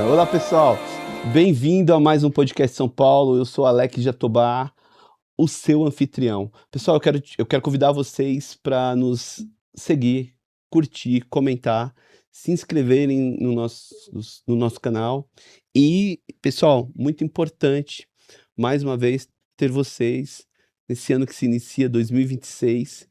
Olá, pessoal. Bem-vindo a mais um podcast São Paulo. Eu sou Alex Jatobá, o seu anfitrião. Pessoal, eu quero convidar vocês para nos seguir, curtir, comentar, se inscreverem no nosso canal. E, pessoal, muito importante, mais uma vez, ter vocês nesse ano que se inicia, 2026.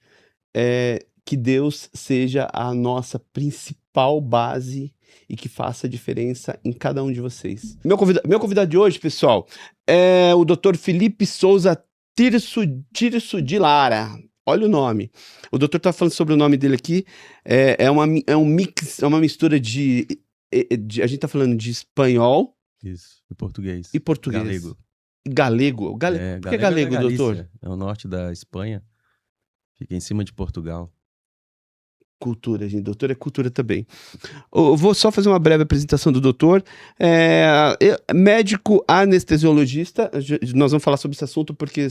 Que Deus seja a nossa principal base e que faça diferença em cada um de vocês. Meu convidado de hoje, pessoal, é o Dr. Felipe Souza Tirso de Lara. Olha o nome. O doutor está falando sobre o nome dele aqui. É um mix, é uma mistura a gente está falando de espanhol Isso, e português. e português. Galego. Galego. Por que Galego é da galego, doutor? Galícia, é o norte da Espanha, fica em cima de Portugal. Cultura, gente. Doutor é cultura também. Eu vou só fazer uma breve apresentação do doutor. Médico anestesiologista. Nós vamos falar sobre esse assunto porque,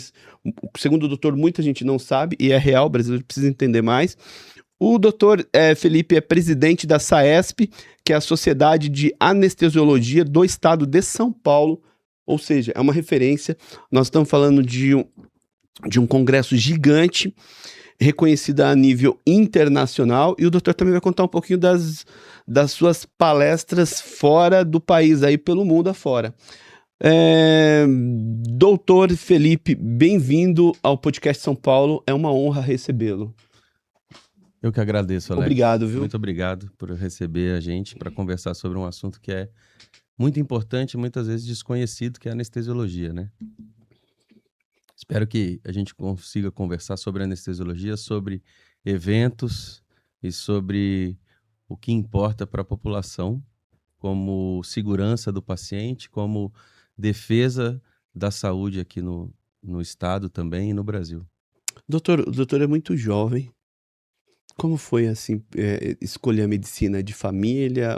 segundo o doutor, muita gente não sabe e é real, o brasileiro precisa entender mais. O doutor Felipe é presidente da SAESP, que é a Sociedade de Anestesiologia do Estado de São Paulo, ou seja, é uma referência. Nós estamos falando de um congresso gigante, reconhecida a nível internacional, e o doutor também vai contar um pouquinho das suas palestras fora do país, aí pelo mundo afora. Doutor Felipe, bem-vindo ao podcast São Paulo, é uma honra recebê-lo. Eu que agradeço, Alex. Obrigado, viu? Muito obrigado por receber a gente para conversar sobre um assunto que é muito importante e muitas vezes desconhecido, que é a anestesiologia, né? Espero que a gente consiga conversar sobre anestesiologia, sobre eventos e sobre o que importa para a população, como segurança do paciente, como defesa da saúde aqui no estado também e no Brasil. Doutor, o doutor é muito jovem. Como foi, assim, escolher a medicina de família?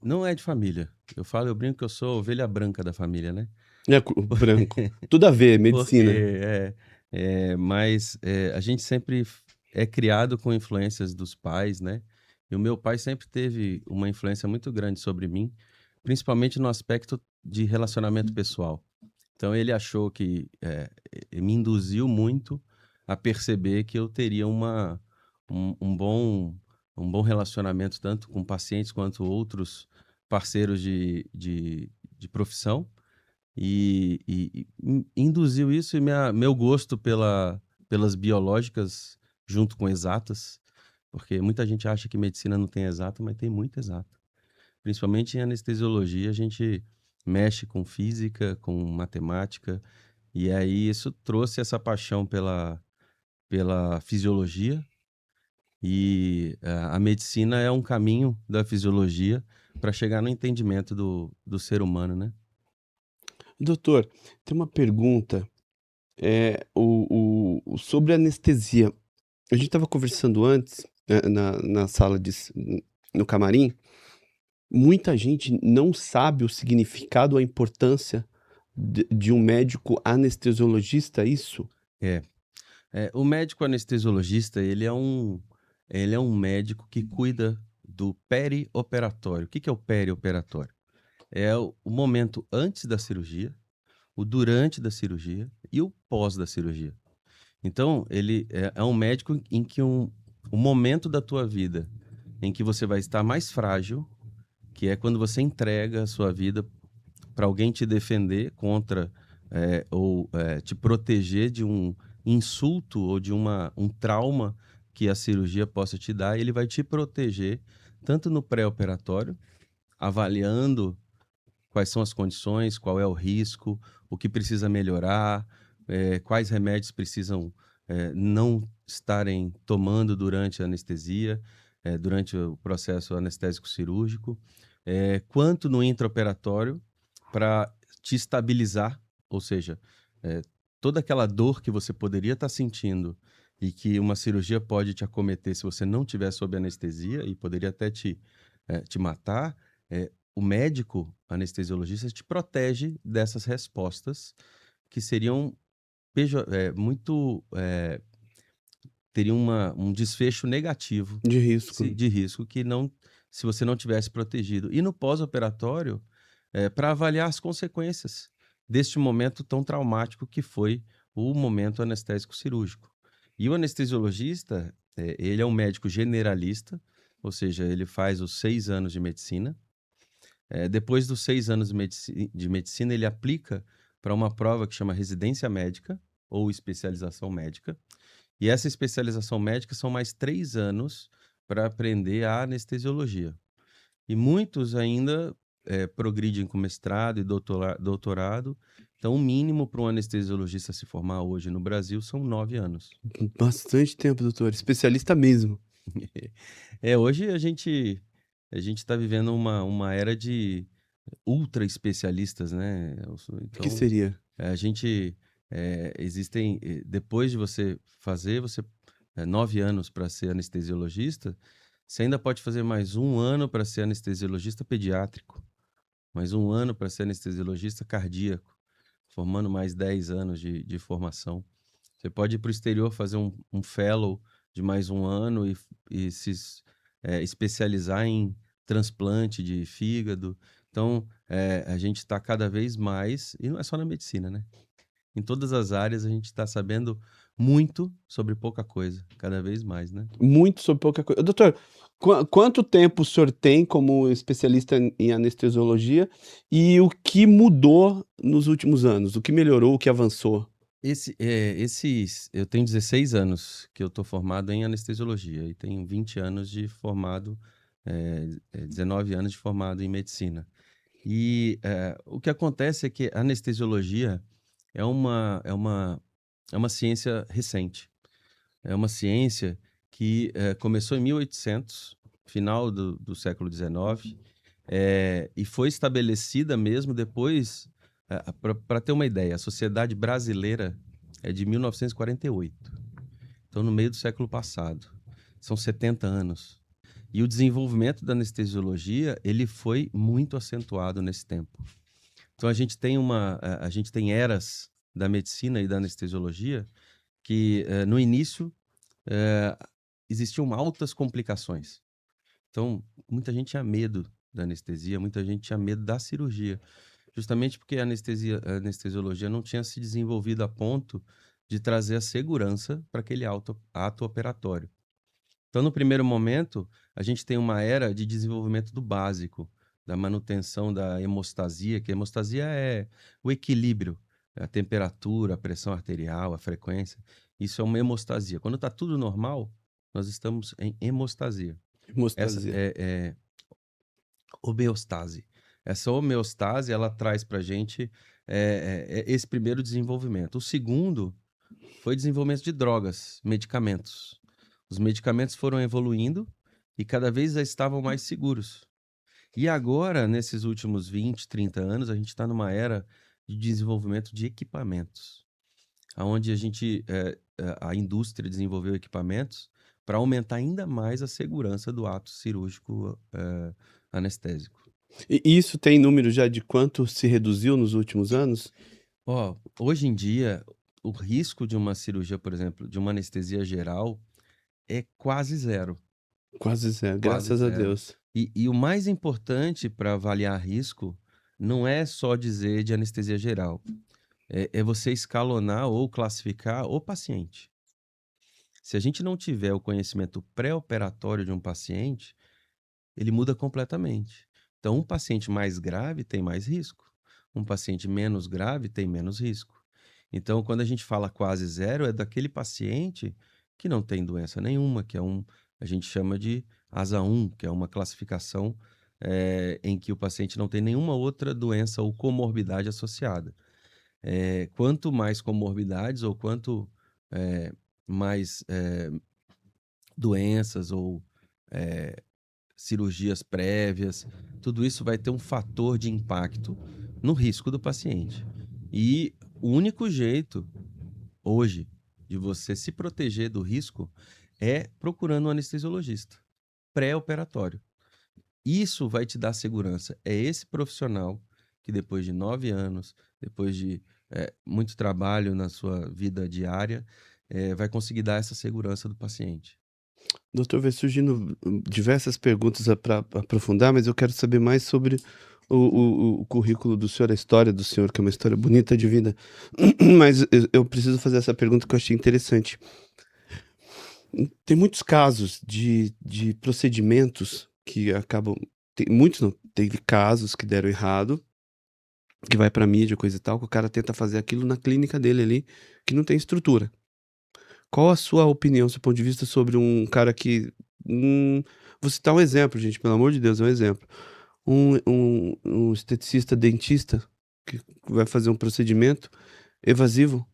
Não é de família. Eu brinco que eu sou a ovelha branca da família, né? Branco. Tudo a ver, medicina. Mas a gente sempre é criado com influências dos pais, né? E o meu pai sempre teve uma influência muito grande sobre mim, principalmente no aspecto de relacionamento pessoal. Então ele achou que me induziu muito a perceber que eu teria um bom relacionamento tanto com pacientes quanto outros parceiros de profissão. E induziu isso e meu gosto pelas biológicas junto com exatas, porque muita gente acha que medicina não tem exato, mas tem muito exato. Principalmente em anestesiologia, a gente mexe com física, com matemática, e aí isso trouxe essa paixão pela fisiologia, e a medicina é um caminho da fisiologia para chegar no entendimento do ser humano, né? Doutor, tem uma pergunta sobre anestesia. A gente estava conversando antes, na sala no camarim. Muita gente não sabe o significado, a importância de um médico anestesiologista, isso? O médico anestesiologista, ele é um médico que cuida do perioperatório. O que é o perioperatório? É o momento antes da cirurgia, o durante da cirurgia e o pós da cirurgia. Então, ele é um médico em que o momento da tua vida em que você vai estar mais frágil, que é quando você entrega a sua vida para alguém te defender contra ou te proteger de um insulto ou de um trauma que a cirurgia possa te dar, ele vai te proteger tanto no pré-operatório, avaliando quais são as condições, qual é o risco, o que precisa melhorar, quais remédios precisam não estarem tomando durante a anestesia, durante o processo anestésico cirúrgico, quanto no intraoperatório para te estabilizar, ou seja, toda aquela dor que você poderia estar sentindo e que uma cirurgia pode te acometer se você não tiver sob anestesia e poderia até te matar, o médico anestesiologista te protege dessas respostas que seriam teriam um desfecho negativo De risco. de risco que não se você não tivesse protegido. E no pós-operatório, para avaliar as consequências deste momento tão traumático que foi o momento anestésico cirúrgico. E o anestesiologista, ele é um médico generalista, ou seja, ele faz os 6 anos de medicina. Depois dos 6 anos de medicina, ele aplica para uma prova que chama residência médica ou especialização médica. E essa especialização médica são mais 3 anos para aprender a anestesiologia. E muitos ainda progridem com mestrado e doutorado. Então, o mínimo para um anestesiologista se formar hoje no Brasil são 9 anos. Bastante tempo, doutor. Especialista mesmo. Hoje a gente está vivendo uma era de ultra especialistas, né? O que Então, seria? a gente existem depois de você 9 anos para ser anestesiologista, você ainda pode fazer mais 1 ano para ser anestesiologista pediátrico, mais 1 ano para ser anestesiologista cardíaco, formando mais 10 anos de formação. Você pode ir para o exterior fazer um fellow de mais 1 ano e se especializar em transplante de fígado. Então, a gente está cada vez mais, e não é só na medicina, né? Em todas as áreas a gente está sabendo muito sobre pouca coisa, cada vez mais, né? Muito sobre pouca coisa. Doutor, quanto tempo o senhor tem como especialista em anestesiologia e o que mudou nos últimos anos? O que melhorou, o que avançou? Eu tenho 16 anos que eu estou formado em anestesiologia e tenho 20 anos de formado, 19 anos de formado em medicina. E o que acontece é que a anestesiologia é uma ciência recente. É uma ciência que começou em 1800, final do século XIX, e foi estabelecida mesmo depois, para ter uma ideia, a Sociedade Brasileira é de 1948, então no meio do século passado. São 70 anos. E o desenvolvimento da anestesiologia, ele foi muito acentuado nesse tempo. Então a gente tem eras da medicina e da anestesiologia que no início eh, existiam altas complicações. Então, muita gente tinha medo da anestesia, muita gente tinha medo da cirurgia, justamente porque a anestesiologia não tinha se desenvolvido a ponto de trazer a segurança para aquele ato operatório. Então, no primeiro momento, a gente tem uma era de desenvolvimento do básico, da manutenção da hemostasia, que a hemostasia é o equilíbrio, a temperatura, a pressão arterial, a frequência. Isso é uma hemostasia. Quando está tudo normal, nós estamos em hemostasia. Essa Hemostasia. é homeostase. Essa homeostase, ela traz para a gente esse primeiro desenvolvimento. O segundo foi desenvolvimento de drogas, medicamentos. Os medicamentos foram evoluindo e cada vez já estavam mais seguros. E agora, nesses últimos 20, 30 anos, a gente está numa era de desenvolvimento de equipamentos, onde a indústria desenvolveu equipamentos para aumentar ainda mais a segurança do ato cirúrgico anestésico. E isso tem número já de quanto se reduziu nos últimos anos? Hoje em dia, o risco de uma cirurgia, por exemplo, de uma anestesia geral, é quase zero. Quase zero, Quase graças a zero. Deus. E o mais importante para avaliar risco não é só dizer de anestesia geral, é você escalonar ou classificar o paciente. Se a gente não tiver o conhecimento pré-operatório de um paciente, ele muda completamente. Então, um paciente mais grave tem mais risco, um paciente menos grave tem menos risco. Então, quando a gente fala quase zero, é daquele paciente que não tem doença nenhuma, que a gente chama de ASA 1, que é uma classificação em que o paciente não tem nenhuma outra doença ou comorbidade associada. Quanto mais comorbidades ou quanto mais doenças ou cirurgias prévias, tudo isso vai ter um fator de impacto no risco do paciente. E o único jeito, hoje, de você se proteger do risco é procurando um anestesiologista pré-operatório. Isso vai te dar segurança. É esse profissional que depois de 9 anos, depois de muito trabalho na sua vida diária, vai conseguir dar essa segurança do paciente. Doutor, vai surgindo diversas perguntas para aprofundar, mas eu quero saber mais sobre o currículo do senhor, a história do senhor, que é uma história bonita de vida. Mas eu preciso fazer essa pergunta que eu achei interessante. Tem muitos casos de procedimentos que acabam. Tem, muitos não, teve casos que deram errado, que vai pra mídia, coisa e tal, que o cara tenta fazer aquilo na clínica dele ali, que não tem estrutura. Qual a sua opinião, seu ponto de vista sobre um cara que. Vou citar um exemplo, gente, pelo amor de Deus, é um exemplo. Um esteticista dentista que vai fazer um procedimento evasivo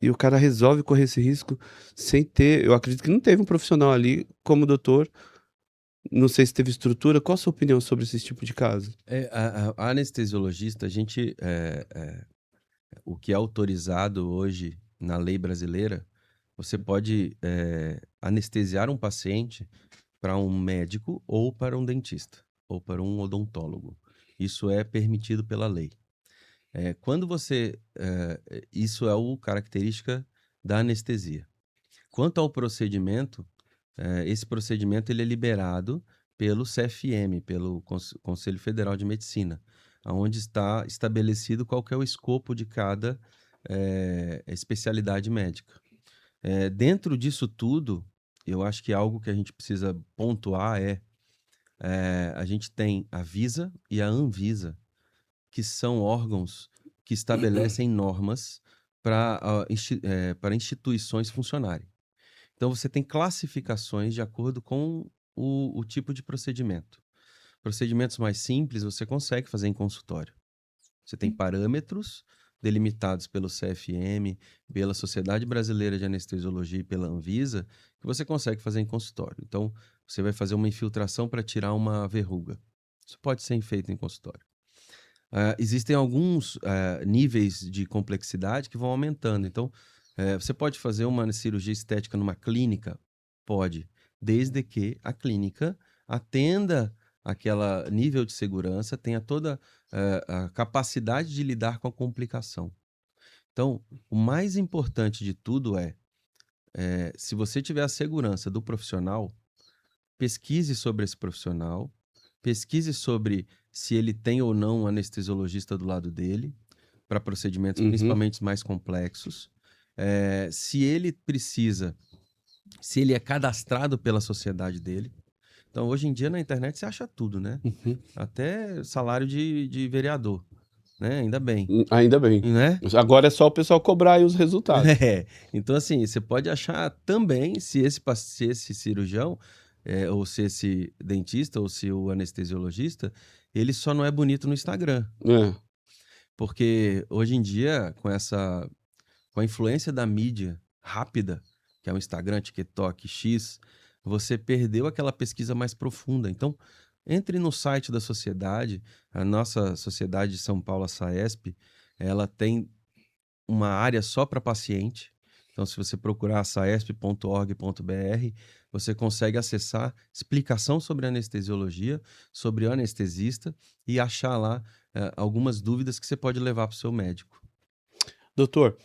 e o cara resolve correr esse risco sem ter. Eu acredito que não teve um profissional ali como doutor. Não sei se teve estrutura. Qual a sua opinião sobre esse tipo de caso? A anestesiologista, o que é autorizado hoje na lei brasileira, você pode anestesiar um paciente para um médico ou para um dentista ou para um odontólogo. Isso é permitido pela lei. Quando você. Isso é o característica da anestesia. Quanto ao procedimento, esse procedimento ele é liberado pelo CFM, pelo Conselho Federal de Medicina, onde está estabelecido qual que é o escopo de cada especialidade médica. Dentro disso tudo, eu acho que algo que a gente precisa pontuar a gente tem a Visa e a Anvisa, que são órgãos que estabelecem normas para instituições funcionarem. Então, você tem classificações de acordo com o tipo de procedimento. Procedimentos mais simples você consegue fazer em consultório. Você tem parâmetros delimitados pelo CFM, pela Sociedade Brasileira de Anestesiologia e pela Anvisa, que você consegue fazer em consultório. Então, você vai fazer uma infiltração para tirar uma verruga. Isso pode ser feito em consultório. Existem alguns níveis de complexidade que vão aumentando. Então, você pode fazer uma cirurgia estética numa clínica? Pode, desde que a clínica atenda aquele nível de segurança, tenha toda a capacidade de lidar com a complicação. Então, o mais importante de tudo se você tiver a segurança do profissional, pesquise sobre esse profissional, pesquise sobre se ele tem ou não um anestesiologista do lado dele, para procedimentos Uhum. principalmente mais complexos. Se ele precisa, se ele é cadastrado pela sociedade dele. Então, hoje em dia, na internet, você acha tudo, né? Uhum. Até salário de vereador, né? Ainda bem, Ainda bem. né? Agora é só o pessoal cobrar aí os resultados. Então, assim, você pode achar também se esse cirurgião, ou se esse dentista, ou se o anestesiologista, ele só não é bonito no Instagram. É. Porque hoje em dia, com a influência da mídia rápida, que é o Instagram, TikTok, X, você perdeu aquela pesquisa mais profunda. Então, entre no site da sociedade, a nossa Sociedade de São Paulo, a SAESP, ela tem uma área só para paciente. Então, se você procurar saesp.org.br, você consegue acessar explicação sobre anestesiologia, sobre o anestesista e achar lá algumas dúvidas que você pode levar para o seu médico. Doutor,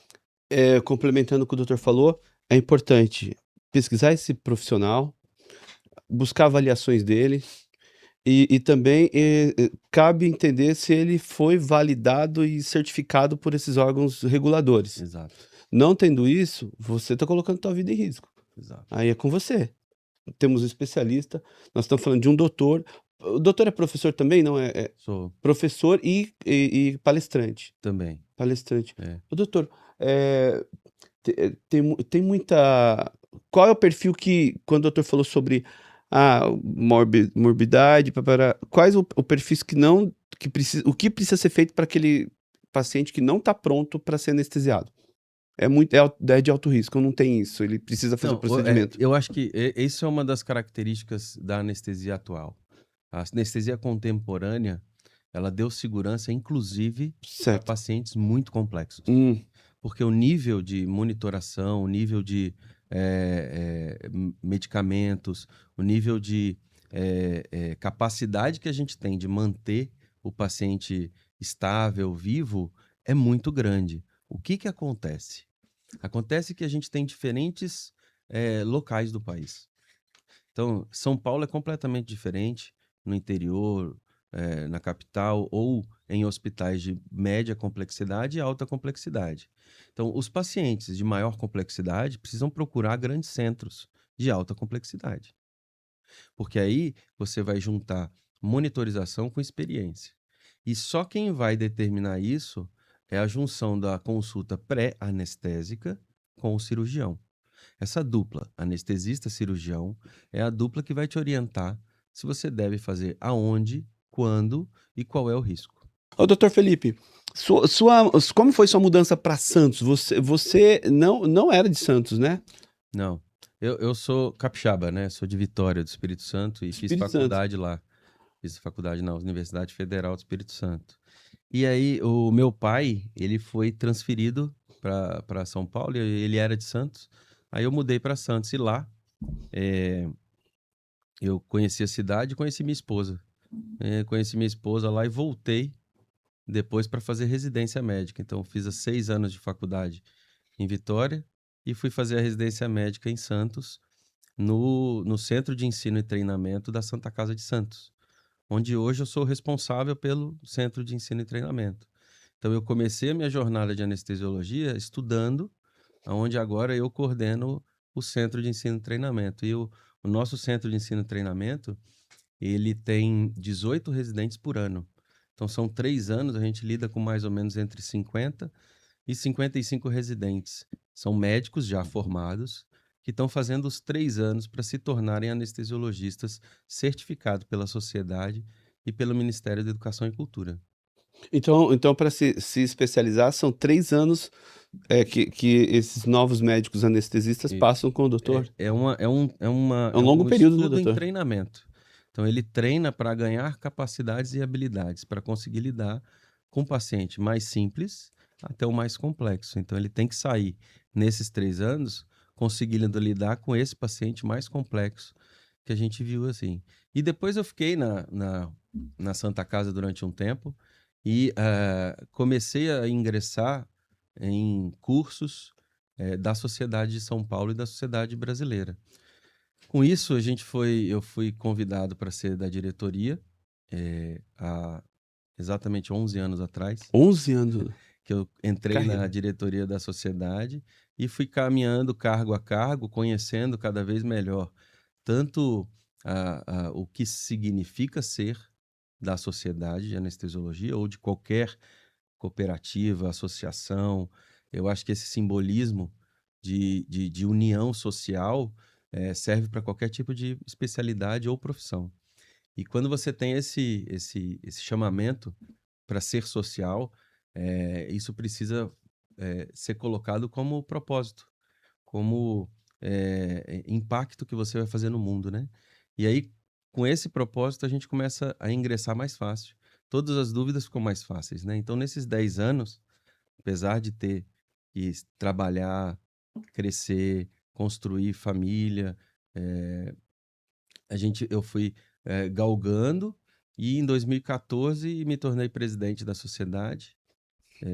complementando o que o doutor falou, é importante pesquisar esse profissional, buscar avaliações dele e também cabe entender se ele foi validado e certificado por esses órgãos reguladores. Exato, Não tendo isso, você está colocando tua vida em risco. exato. Aí é com você. Temos um especialista, nós estamos falando de um doutor. O doutor é professor também? Não, é Sou professor e palestrante. também. Palestrante. É. Ô, doutor, tem muita. Qual é o perfil que, quando o doutor falou sobre morbidade, quais o perfis que não, que precisa, o que precisa ser feito para aquele paciente que não está pronto para ser anestesiado? É de alto risco, não tem isso, ele precisa fazer o Não, procedimento. eu acho que isso é uma das características da anestesia atual. A anestesia contemporânea, ela deu segurança, inclusive, para Certo. pacientes muito complexos. Hum, Porque o nível de monitoração, o nível de medicamentos, o nível de capacidade que a gente tem de manter o paciente estável, vivo, é muito grande. O que que acontece? Acontece que a gente tem diferentes locais do país. Então, São Paulo é completamente diferente no interior, na capital ou em hospitais de média complexidade e alta complexidade. Então, os pacientes de maior complexidade precisam procurar grandes centros de alta complexidade, porque aí você vai juntar monitorização com experiência. E só quem vai determinar isso é a junção da consulta pré-anestésica com o cirurgião. Essa dupla, anestesista-cirurgião, é a dupla que vai te orientar se você deve fazer aonde, quando e qual é o risco. Ô, doutor Felipe, como foi sua mudança para Santos? Você não era de Santos, né? Não, eu sou capixaba, né? Sou de Vitória, do Espírito Santo, e fiz Espírito Santo. faculdade lá. Fiz faculdade na Universidade Federal do Espírito Santo. E aí, o meu pai, ele foi transferido para São Paulo, e ele era de Santos. Aí eu mudei para Santos, e lá eu conheci a cidade e conheci minha esposa. Conheci minha esposa lá e voltei depois para fazer residência médica. Então, fiz 6 anos de faculdade em Vitória e fui fazer a residência médica em Santos, no Centro de Ensino e Treinamento da Santa Casa de Santos, onde hoje eu sou responsável pelo Centro de Ensino e Treinamento. Então, eu comecei a minha jornada de anestesiologia estudando, onde agora eu coordeno o Centro de Ensino e Treinamento. E o nosso Centro de Ensino e Treinamento, ele tem 18 residentes por ano. Então, são 3 anos, a gente lida com mais ou menos entre 50 e 55 residentes. São médicos já formados que estão fazendo os 3 anos para se tornarem anestesiologistas certificados pela sociedade e pelo Ministério da Educação e Cultura. Então para se especializar, são 3 anos, que esses novos médicos anestesistas E passam com o doutor? É um é longo um período, né, estudo em doutor? treinamento. Então, ele treina para ganhar capacidades e habilidades para conseguir lidar com o paciente mais simples até o mais complexo. Então, ele tem que sair nesses 3 anos conseguindo lidar com esse paciente mais complexo que a gente viu assim. E depois eu fiquei na Santa Casa durante um tempo e comecei a ingressar em cursos da Sociedade de São Paulo e da Sociedade Brasileira. Com isso, eu fui convidado para ser da diretoria, há exatamente 11 anos atrás, 11 anos. que eu entrei na Carreira. diretoria da sociedade e fui caminhando cargo a cargo, conhecendo cada vez melhor tanto o que significa ser da sociedade de anestesiologia ou de qualquer cooperativa, associação. Eu acho que esse simbolismo de união social serve para qualquer tipo de especialidade ou profissão. E quando você tem esse chamamento para ser social, isso precisa ser colocado como propósito, como impacto que você vai fazer no mundo, né? E aí, com esse propósito, a gente começa a ingressar mais fácil. Todas as dúvidas ficam mais fáceis, né? Então, nesses 10 anos, apesar de ter que trabalhar, crescer, construir família, eu fui galgando e em 2014 me tornei presidente da sociedade,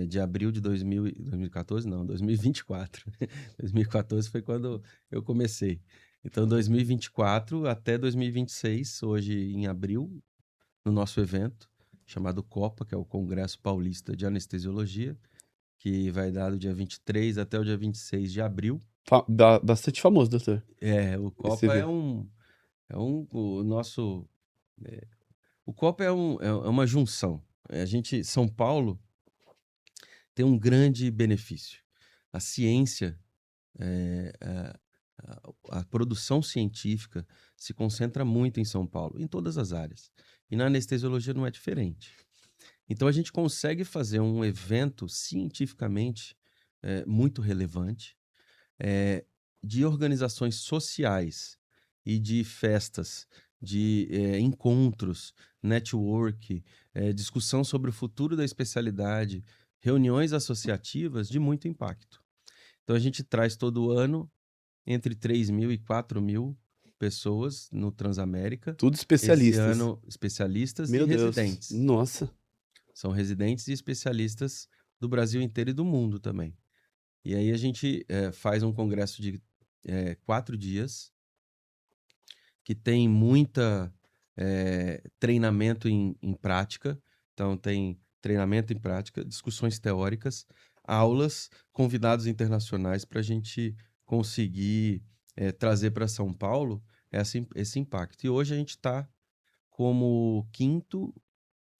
de abril de 2014, não, 2024. 2014 foi quando eu comecei. Então, 2024 até 2026, hoje em abril, no nosso evento, chamado Copa, que é o Congresso Paulista de Anestesiologia, que vai dar do dia 23 até o dia 26 de abril. Bastante famoso, doutor, O esse Copa evento. o nosso, o Copa é uma junção. São Paulo tem um grande benefício. A ciência, a, a produção científica se concentra muito em São Paulo, em todas as áreas. E na anestesiologia não é diferente. Então a gente consegue fazer um evento cientificamente muito relevante, de organizações sociais e de festas, de encontros, network, discussão sobre o futuro da especialidade, reuniões associativas de muito impacto. Então a gente traz todo ano entre 3.000 e 4.000 pessoas no Transamérica. Tudo Esse especialistas. ano, especialistas e Meu Deus, residentes. nossa. São residentes e especialistas do Brasil inteiro e do mundo também. E aí a gente faz um congresso de 4 dias, que tem muita treinamento em prática. Então, tem treinamento em prática, discussões teóricas, aulas, convidados internacionais para a gente conseguir trazer para São Paulo esse impacto. E hoje a gente está como o quinto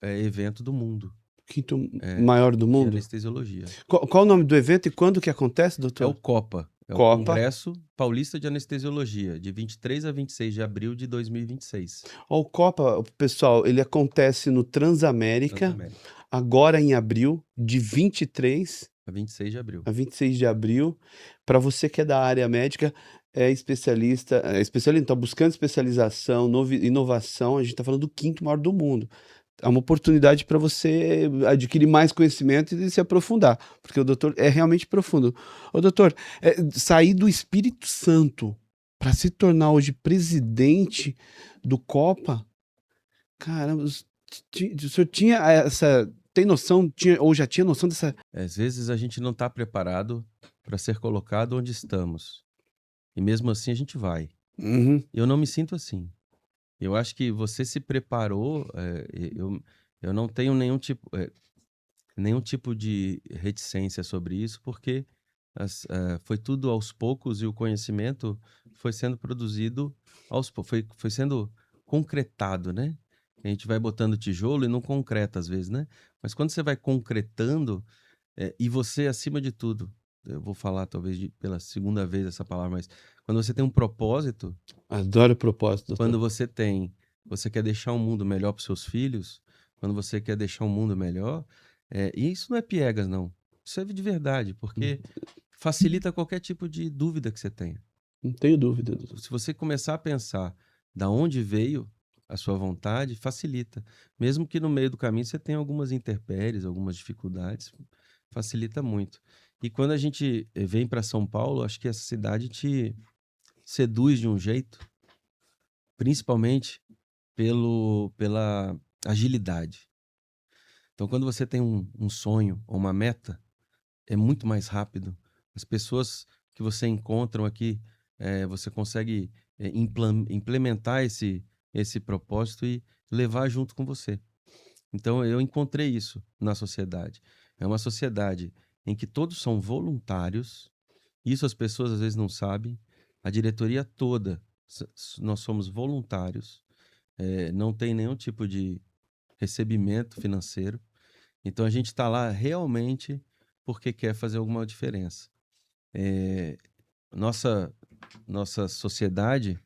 evento do mundo Quinto maior do de mundo. anestesiologia. Qual o nome do evento e quando que acontece, É o doutor? COPA, é o Copa. Congresso Paulista de Anestesiologia, de 23 a 26 de abril de 2026. O Copa, pessoal, ele acontece no Transamérica, Transamérica, agora em abril, de 23 a 26 de abril. a 26 de abril. Para você que é da área médica, é especialista, está buscando especialização, inovação, a gente está falando do quinto maior do mundo. É uma oportunidade para você adquirir mais conhecimento e se aprofundar, porque o doutor é realmente profundo. Ô, doutor, sair do Espírito Santo para se tornar hoje presidente do Copa, caramba, o senhor tinha essa. Tem noção, ou já tinha noção dessa. Às vezes a gente não está preparado para ser colocado onde estamos. E mesmo assim a gente vai. Uhum. Eu não me sinto assim. Eu acho que você se preparou. Eu não tenho nenhum tipo de reticência sobre isso, porque foi tudo aos poucos e o conhecimento foi sendo produzido foi sendo concretado, né? A gente vai botando tijolo e não concreta às vezes, né? Mas quando você vai concretando, e você, acima de tudo, eu vou falar talvez pela segunda vez essa palavra, mas quando você tem um propósito, Adoro o propósito, doutor. quando você quer deixar um mundo melhor para os seus filhos, quando você quer deixar um mundo melhor, e isso não é piegas, não. Isso é de verdade, porque facilita qualquer tipo de dúvida que você tenha. Não tenho dúvida, doutor. Se você começar a pensar da onde veio a sua vontade, facilita. Mesmo que no meio do caminho você tenha algumas intempéries, algumas dificuldades, facilita muito. E quando a gente vem para São Paulo, acho que essa cidade te seduz de um jeito, principalmente pela agilidade. Então, quando você tem um sonho ou uma meta, é muito mais rápido. As pessoas que você encontra aqui, você consegue implementar esse propósito e levar junto com você. Então, eu encontrei isso na sociedade. É uma sociedade em que todos são voluntários. Isso as pessoas às vezes não sabem. A diretoria toda, nós somos voluntários. Não tem nenhum tipo de recebimento financeiro. Então a gente está lá realmente porque quer fazer alguma diferença. Nossa sociedade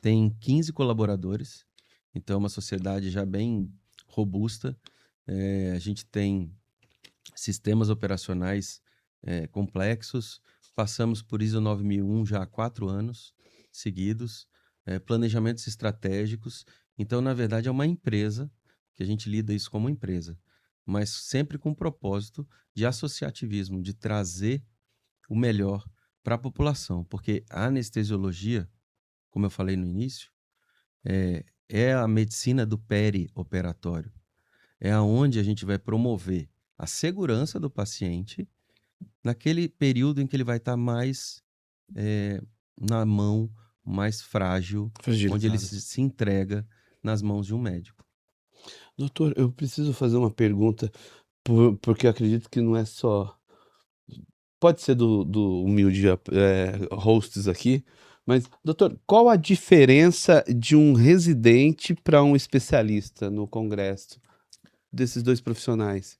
tem 15 colaboradores, então é uma sociedade já bem robusta. A gente tem sistemas operacionais complexos, passamos por ISO 9001 já há 4 anos seguidos, planejamentos estratégicos. Então, na verdade, é uma empresa, que a gente lida isso como empresa, mas sempre com o propósito de associativismo, de trazer o melhor para a população, porque a anestesiologia, como eu falei no início, é a medicina do perioperatório. É aonde a gente vai promover a segurança do paciente naquele período em que ele vai estar mais na mão, mais frágil, onde ele Fragilizado. se entrega nas mãos de um médico. Doutor, eu preciso fazer uma pergunta, porque eu acredito que não é só. Pode ser do humilde hosts aqui, mas, doutor, qual a diferença de um residente para um especialista no congresso, desses dois profissionais?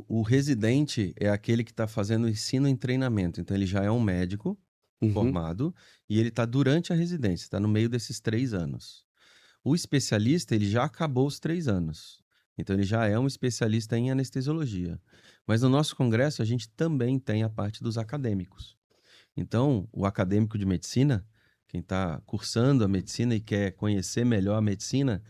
O residente é aquele que está fazendo ensino em treinamento. Então, ele já é um médico Uhum. formado e ele está durante a residência, está no meio desses 3 anos. O especialista, ele já acabou os 3 anos. Então, ele já é um especialista em anestesiologia. Mas no nosso congresso, a gente também tem a parte dos acadêmicos. Então, o acadêmico de medicina, quem está cursando a medicina e quer conhecer melhor a medicina,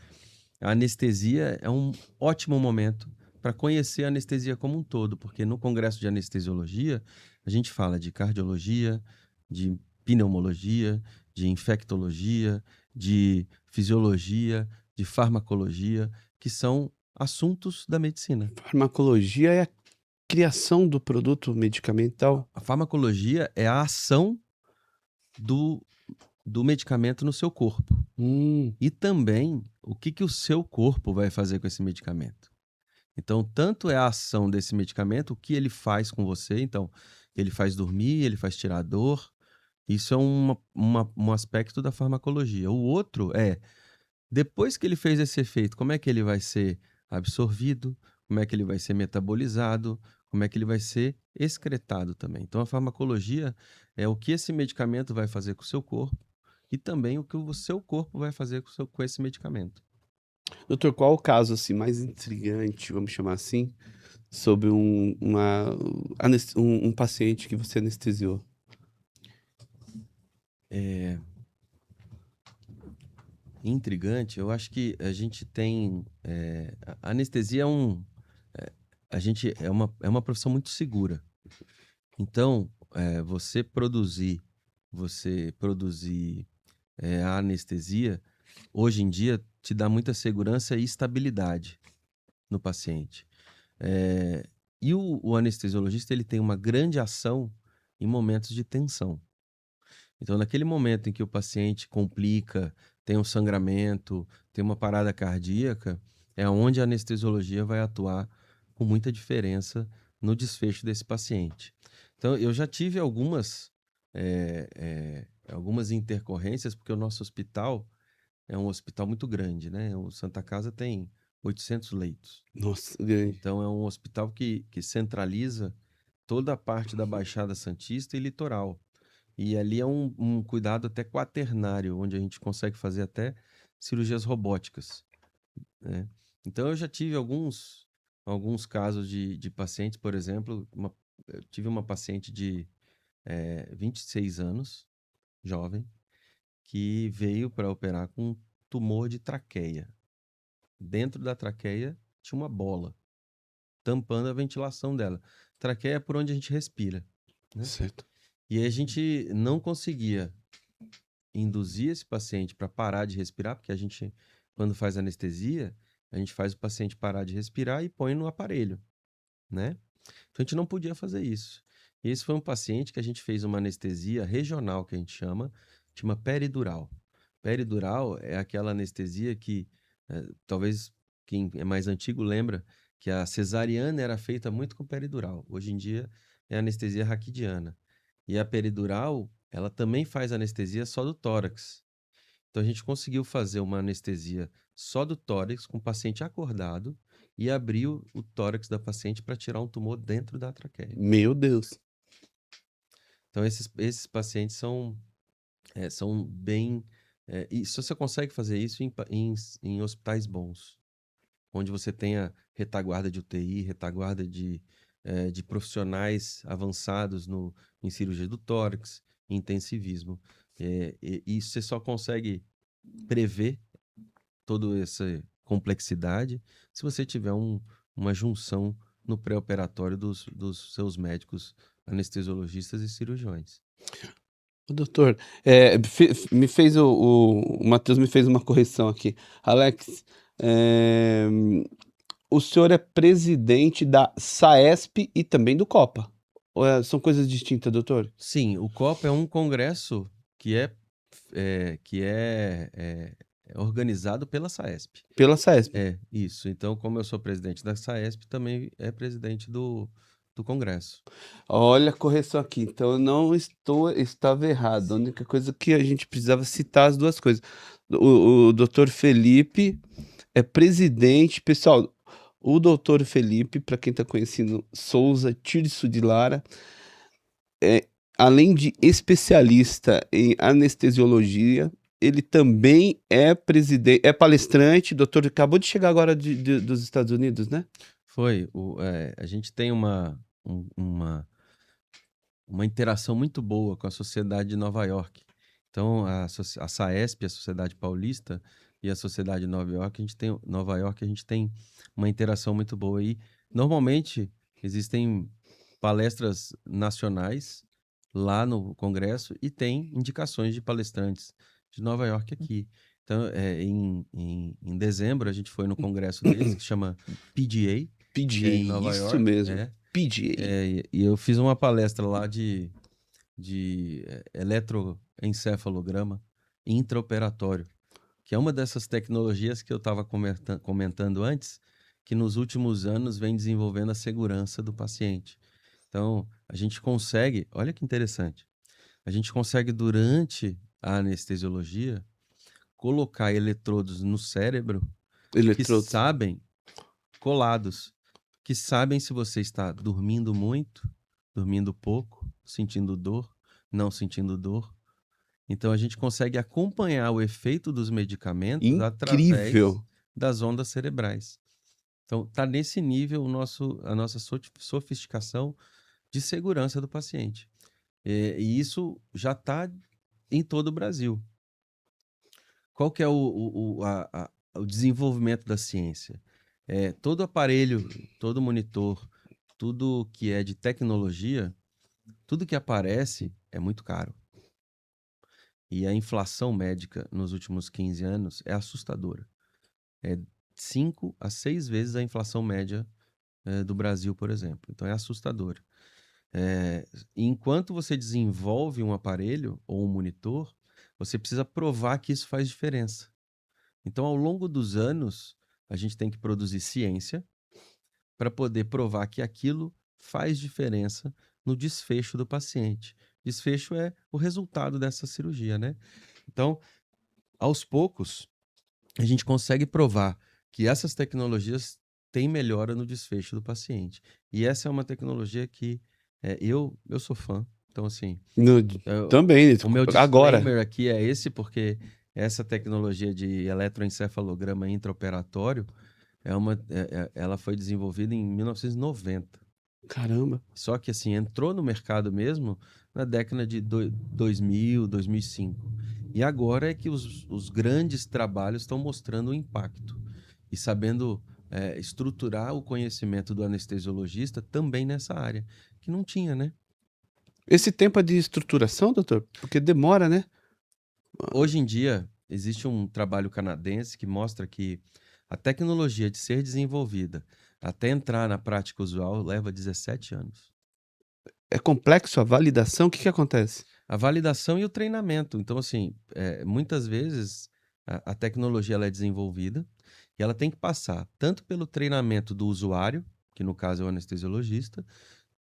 a anestesia é um ótimo momento para conhecer a anestesia como um todo, porque no congresso de anestesiologia, a gente fala de cardiologia, de pneumologia, de infectologia, de fisiologia, de farmacologia, que são assuntos da medicina. Farmacologia é a criação do produto medicamental. A farmacologia é a ação do medicamento no seu corpo. E também o que o seu corpo vai fazer com esse medicamento. Então, tanto é a ação desse medicamento, o que ele faz com você. Então, ele faz dormir, ele faz tirar dor. Isso é um aspecto da farmacologia. O outro é, depois que ele fez esse efeito, como é que ele vai ser absorvido, como é que ele vai ser metabolizado, como é que ele vai ser excretado também. Então, a farmacologia é o que esse medicamento vai fazer com o seu corpo e também o que o seu corpo vai fazer com esse medicamento. Doutor, qual o caso assim mais intrigante, vamos chamar assim, sobre um paciente que você anestesiou? Intrigante, eu acho que a gente tem. A anestesia a gente é uma profissão muito segura. Então, você produzir a anestesia, hoje em dia, te dá muita segurança e estabilidade no paciente. E o anestesiologista, ele tem uma grande ação em momentos de tensão. Então, naquele momento em que o paciente complica, tem um sangramento, tem uma parada cardíaca, é onde a anestesiologia vai atuar com muita diferença no desfecho desse paciente. Então, eu já tive algumas intercorrências, porque o nosso hospital é um hospital muito grande, né? O Santa Casa tem 800 leitos. Nossa, grande. Então, é um hospital que centraliza toda a parte da Baixada Santista e litoral. E ali é um cuidado até quaternário, onde a gente consegue fazer até cirurgias robóticas, né? Então, eu já tive alguns casos de pacientes, por exemplo, eu tive uma paciente de 26 anos, jovem, que veio para operar com um tumor de traqueia. Dentro da traqueia tinha uma bola, tampando a ventilação dela. Traqueia é por onde a gente respira, né? Certo. E aí a gente não conseguia induzir esse paciente para parar de respirar, porque a gente, quando faz anestesia, a gente faz o paciente parar de respirar e põe no aparelho, né? Então a gente não podia fazer isso. E esse foi um paciente que a gente fez uma anestesia regional, que a gente chama peridural. Peridural é aquela anestesia que, talvez quem é mais antigo lembra, que a cesariana era feita muito com peridural. Hoje em dia é anestesia raquidiana. E a peridural, ela também faz anestesia só do tórax. Então a gente conseguiu fazer uma anestesia só do tórax com o paciente acordado e abrir o tórax da paciente para tirar um tumor dentro da traqueia. Meu Deus. Então esses pacientes são bem... e se você consegue fazer isso em hospitais bons, onde você tenha retaguarda de UTI, retaguarda de profissionais avançados em cirurgia do tórax, em intensivismo. E você só consegue prever toda essa complexidade se você tiver uma junção no pré-operatório dos seus médicos anestesiologistas e cirurgiões. Ô, doutor, me fez o Matheus me fez uma correção aqui. Alex, eh, o senhor é presidente da SAESP e também do Copa? Ou são coisas distintas, doutor? Sim, o COPA é um congresso que é organizado pela SAESP. Pela SAESP. É, isso. Então, como eu sou presidente da SAESP, também é presidente do congresso. Olha a correção aqui, então eu não estava errado. A única coisa que a gente precisava citar as duas coisas. O doutor Felipe é presidente, pessoal. O doutor Felipe, para quem está conhecendo Souza Tirso de Lara, além de especialista em anestesiologia, ele também é presidente, é palestrante. Doutor, acabou de chegar agora dos Estados Unidos, né? Foi. A gente tem uma interação muito boa com a Sociedade de Nova York. Então, a SAESP, a Sociedade Paulista, e a Sociedade de Nova York, a gente tem uma interação muito boa. E, normalmente, existem palestras nacionais lá no Congresso e tem indicações de palestrantes de Nova York aqui. Então, em dezembro, a gente foi no congresso deles, que chama PGA, que é em PGA, Nova isso York. mesmo. PGA. E eu fiz uma palestra lá de eletroencefalograma. intraoperatório, que é uma dessas tecnologias que eu estava comentando antes, que nos últimos anos vem desenvolvendo a segurança do paciente. Então, a gente consegue, olha que interessante, a gente consegue durante a anestesiologia colocar eletrodos no cérebro que Eletrodos. sabem, colados, que sabem se você está dormindo muito, dormindo pouco, sentindo dor, não sentindo dor. Então a gente consegue acompanhar o efeito dos medicamentos através Incrível. das ondas cerebrais. Então está nesse nível a nossa sofisticação de segurança do paciente. E isso já está em todo o Brasil. Qual que é o desenvolvimento da ciência? Todo aparelho, todo monitor, tudo que é de tecnologia, tudo que aparece é muito caro. E a inflação médica nos últimos 15 anos é assustadora. É 5 a 6 vezes a inflação média do Brasil, por exemplo. Então é assustadora. Enquanto você desenvolve um aparelho ou um monitor, você precisa provar que isso faz diferença. Então, ao longo dos anos, a gente tem que produzir ciência para poder provar que aquilo faz diferença no desfecho do paciente. Desfecho é o resultado dessa cirurgia, né? Então, aos poucos, a gente consegue provar que essas tecnologias têm melhora no desfecho do paciente. E essa é uma tecnologia que eu sou fã. Então, assim, No- Também, o meu agora. disclaimer aqui é esse, porque essa tecnologia de eletroencefalograma intraoperatório ela foi desenvolvida em 1990. Caramba. Só que assim, entrou no mercado mesmo na década de 2000, 2005. E agora é que os grandes trabalhos estão mostrando o impacto e sabendo estruturar o conhecimento do anestesiologista também nessa área, que não tinha, né? Esse tempo é de estruturação, doutor? Porque demora, né? Hoje em dia, existe um trabalho canadense que mostra que a tecnologia de ser desenvolvida até entrar na prática usual leva 17 anos. É complexo a validação, o que que acontece? A validação e o treinamento. Então, assim, muitas vezes a tecnologia ela é desenvolvida e ela tem que passar tanto pelo treinamento do usuário, que no caso é o anestesiologista,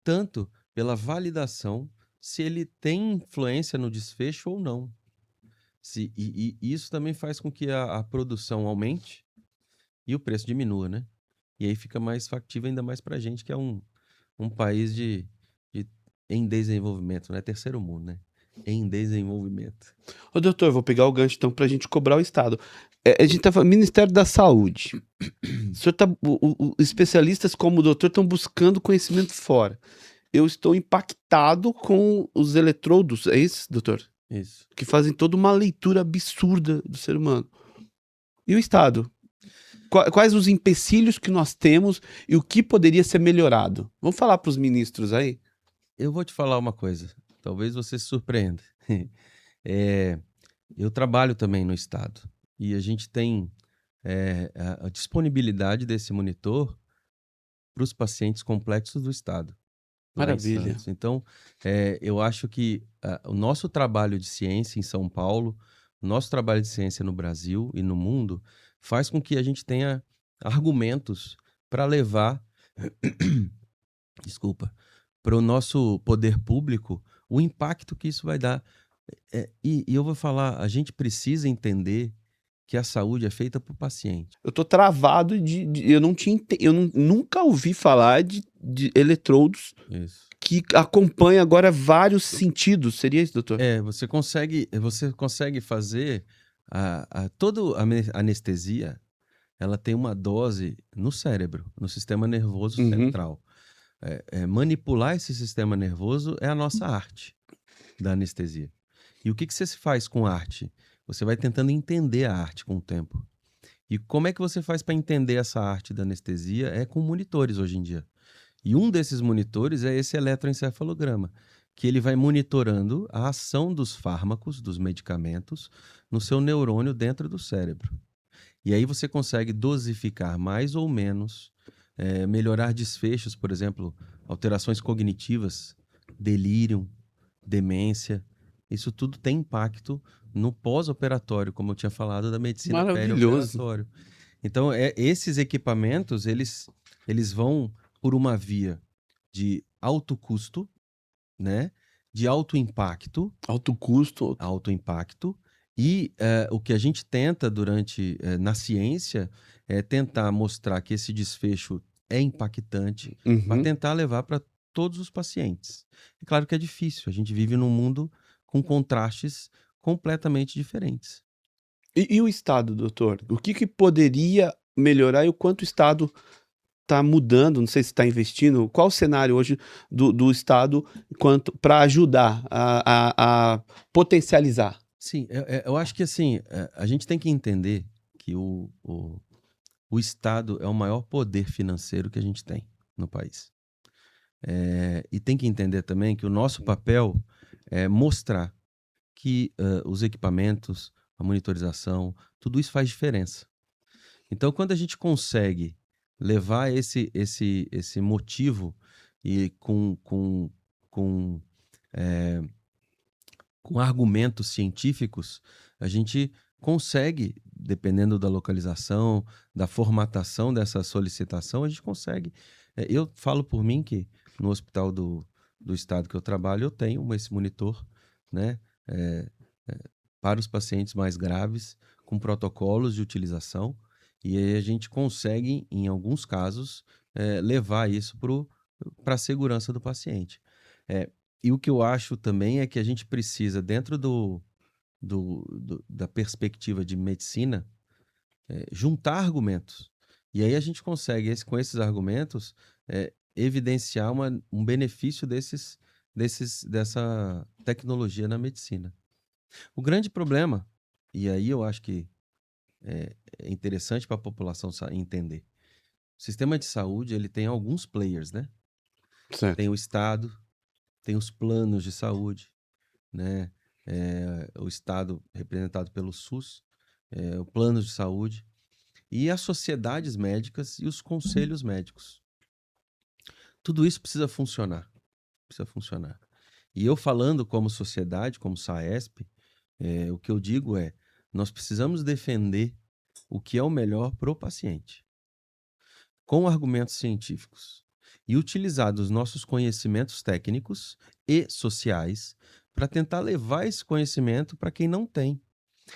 tanto pela validação se ele tem influência no desfecho ou não. E isso também faz com que a produção aumente e o preço diminua, né? E aí fica mais factível ainda mais para a gente, que é um país de em desenvolvimento, né? Terceiro mundo, né? Em desenvolvimento. Ô, doutor, vou pegar o gancho então pra gente cobrar o Estado. A gente tá falando, Ministério da Saúde. O senhor tá, especialistas como o doutor estão buscando conhecimento fora. Eu estou impactado com os eletrodos, é isso, doutor? Isso. Que fazem toda uma leitura absurda do ser humano. E o Estado? Quais os empecilhos que nós temos e o que poderia ser melhorado? Vamos falar para os ministros aí? Eu vou te falar uma coisa, talvez você se surpreenda. Eh, eu trabalho também no estado e a gente tem, a disponibilidade desse monitor para os pacientes complexos do estado, lá em Maravilha. Santos. Então, eu acho que, o nosso trabalho de ciência em São Paulo, o nosso trabalho de ciência no Brasil e no mundo, faz com que a gente tenha argumentos para levar desculpa, para o nosso poder público, o impacto que isso vai dar. E eu vou falar, a gente precisa entender que a saúde é feita para o paciente. Eu tô travado eu não tinha, nunca ouvi falar de eletrodos Isso. que acompanha agora vários sentidos. Seria isso, doutor? Você consegue fazer toda a anestesia, ela tem uma dose no cérebro, no sistema nervoso Uhum. central. Manipular esse sistema nervoso é a nossa arte da anestesia. E o que você se faz com arte? Você vai tentando entender a arte com o tempo. E como é que você faz para entender essa arte da anestesia? É com monitores hoje em dia. E um desses monitores é esse eletroencefalograma, que ele vai monitorando a ação dos fármacos, dos medicamentos, no seu neurônio dentro do cérebro. E aí você consegue dosificar mais ou menos, melhorar desfechos, por exemplo, alterações cognitivas, delírio, demência. isso tudo tem impacto no pós-operatório, como eu tinha falado da medicina Maravilhoso. perioperatório. Então, esses equipamentos, eles vão por uma via de alto custo, né? De Alto custo. alto impacto, e o que a gente tenta na ciência é tentar mostrar que esse desfecho é impactante para Uhum. tentar levar para todos os pacientes. É claro que é difícil, a gente vive num mundo com contrastes completamente diferentes. E o Estado, doutor? O que poderia melhorar e o quanto o Estado está mudando, não sei se está investindo, qual o cenário hoje do Estado quanto para ajudar a potencializar? Sim, eu acho que assim, a gente tem que entender que o Estado é o maior poder financeiro que a gente tem no país. E tem que entender também que o nosso papel é mostrar que os equipamentos, a monitorização, tudo isso faz diferença. Então, quando a gente consegue levar esse motivo e com, eh, com argumentos científicos, a gente consegue, dependendo da localização, da formatação dessa solicitação, a gente consegue. Eu falo por mim que no hospital do estado que eu trabalho, eu tenho esse monitor, né, eh, para os pacientes mais graves, com protocolos de utilização, e aí a gente consegue, em alguns casos, levar isso para a segurança do paciente. Eh, e o que eu acho também é que a gente precisa, dentro da perspectiva de medicina, juntar argumentos. E aí a gente consegue, com esses argumentos, evidenciar um benefício dessa tecnologia na medicina. O grande problema, e aí eu acho que é interessante para a população entender, o sistema de saúde ele tem alguns players, né? Tem Certo. o Estado, tem os planos de saúde, né? O Estado representado pelo SUS, o plano de saúde, e as sociedades médicas e os conselhos médicos. Tudo isso precisa funcionar, precisa funcionar. E eu falando como sociedade, como SAESP, o que eu digo é, nós precisamos defender o que é o melhor para o paciente, com argumentos científicos, e utilizar os nossos conhecimentos técnicos e sociais para tentar levar esse conhecimento para quem não tem.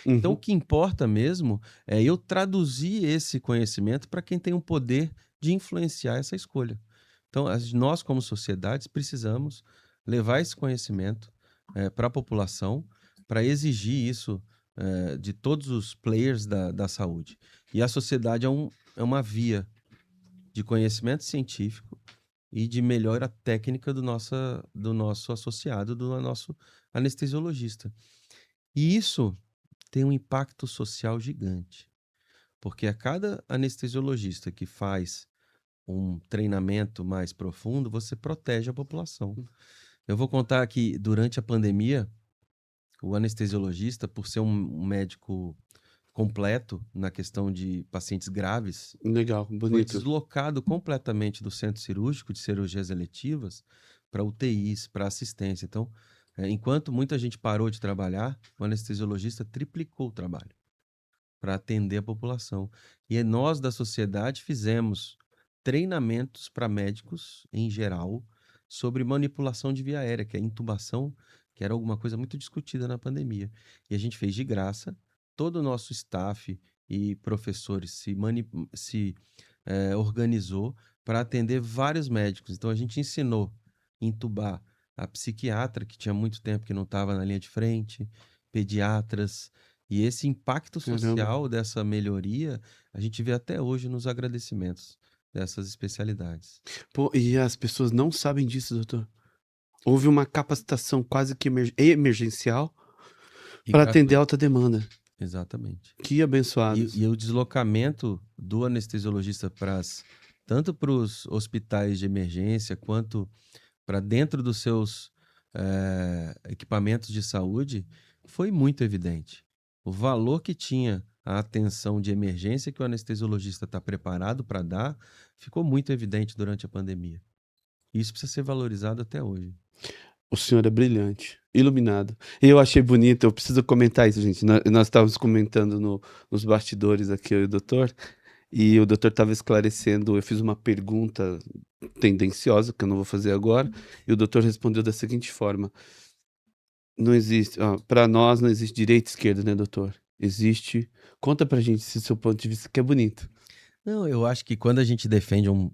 Então, o Uhum. que importa mesmo é eu traduzir esse conhecimento para quem tem o poder de influenciar essa escolha. Então, nós, como sociedades, precisamos levar esse conhecimento para a população, para exigir isso de todos os players da saúde. E a sociedade é uma via de conhecimento científico e de melhora técnica do nosso associado, do nosso anestesiologista. E isso tem um impacto social gigante, porque a cada anestesiologista que faz um treinamento mais profundo, você protege a população. Eu vou contar que durante a pandemia, o anestesiologista, por ser um médico completo na questão de pacientes graves, Legal, foi bonito. deslocado completamente do centro cirúrgico de cirurgias eletivas para UTIs, para assistência. Então, enquanto muita gente parou de trabalhar, o anestesiologista triplicou o trabalho para atender a população. E nós da sociedade fizemos treinamentos para médicos em geral sobre manipulação de via aérea, que é intubação, que era alguma coisa muito discutida na pandemia. E a gente fez de graça, todo o nosso staff e professores se organizou para atender vários médicos. Então a gente ensinou a intubar a psiquiatra, que tinha muito tempo que não estava na linha de frente, pediatras, e esse impacto Caramba. social dessa melhoria, a gente vê até hoje nos agradecimentos dessas especialidades. Pô, e as pessoas não sabem disso, doutor. Houve uma capacitação quase que emergencial E para atender a gratuito. alta demanda. Exatamente. Que abençoados. E o deslocamento do anestesiologista tanto para os hospitais de emergência quanto para dentro dos seus equipamentos de saúde foi muito evidente. O valor que tinha a atenção de emergência que o anestesiologista está preparado para dar ficou muito evidente durante a pandemia. Isso precisa ser valorizado até hoje. O senhor é brilhante, iluminado. E eu achei bonito, eu preciso comentar isso, gente. Nós estávamos comentando nos bastidores aqui, eu e o doutor, e o doutor estava esclarecendo. Eu fiz uma pergunta tendenciosa, que eu não vou fazer agora, e o doutor respondeu da seguinte forma: não existe, para nós não existe direita e esquerda, né, doutor? Existe. Conta pra gente se seu ponto de vista, que é bonito. Não, eu acho que quando a gente defende um-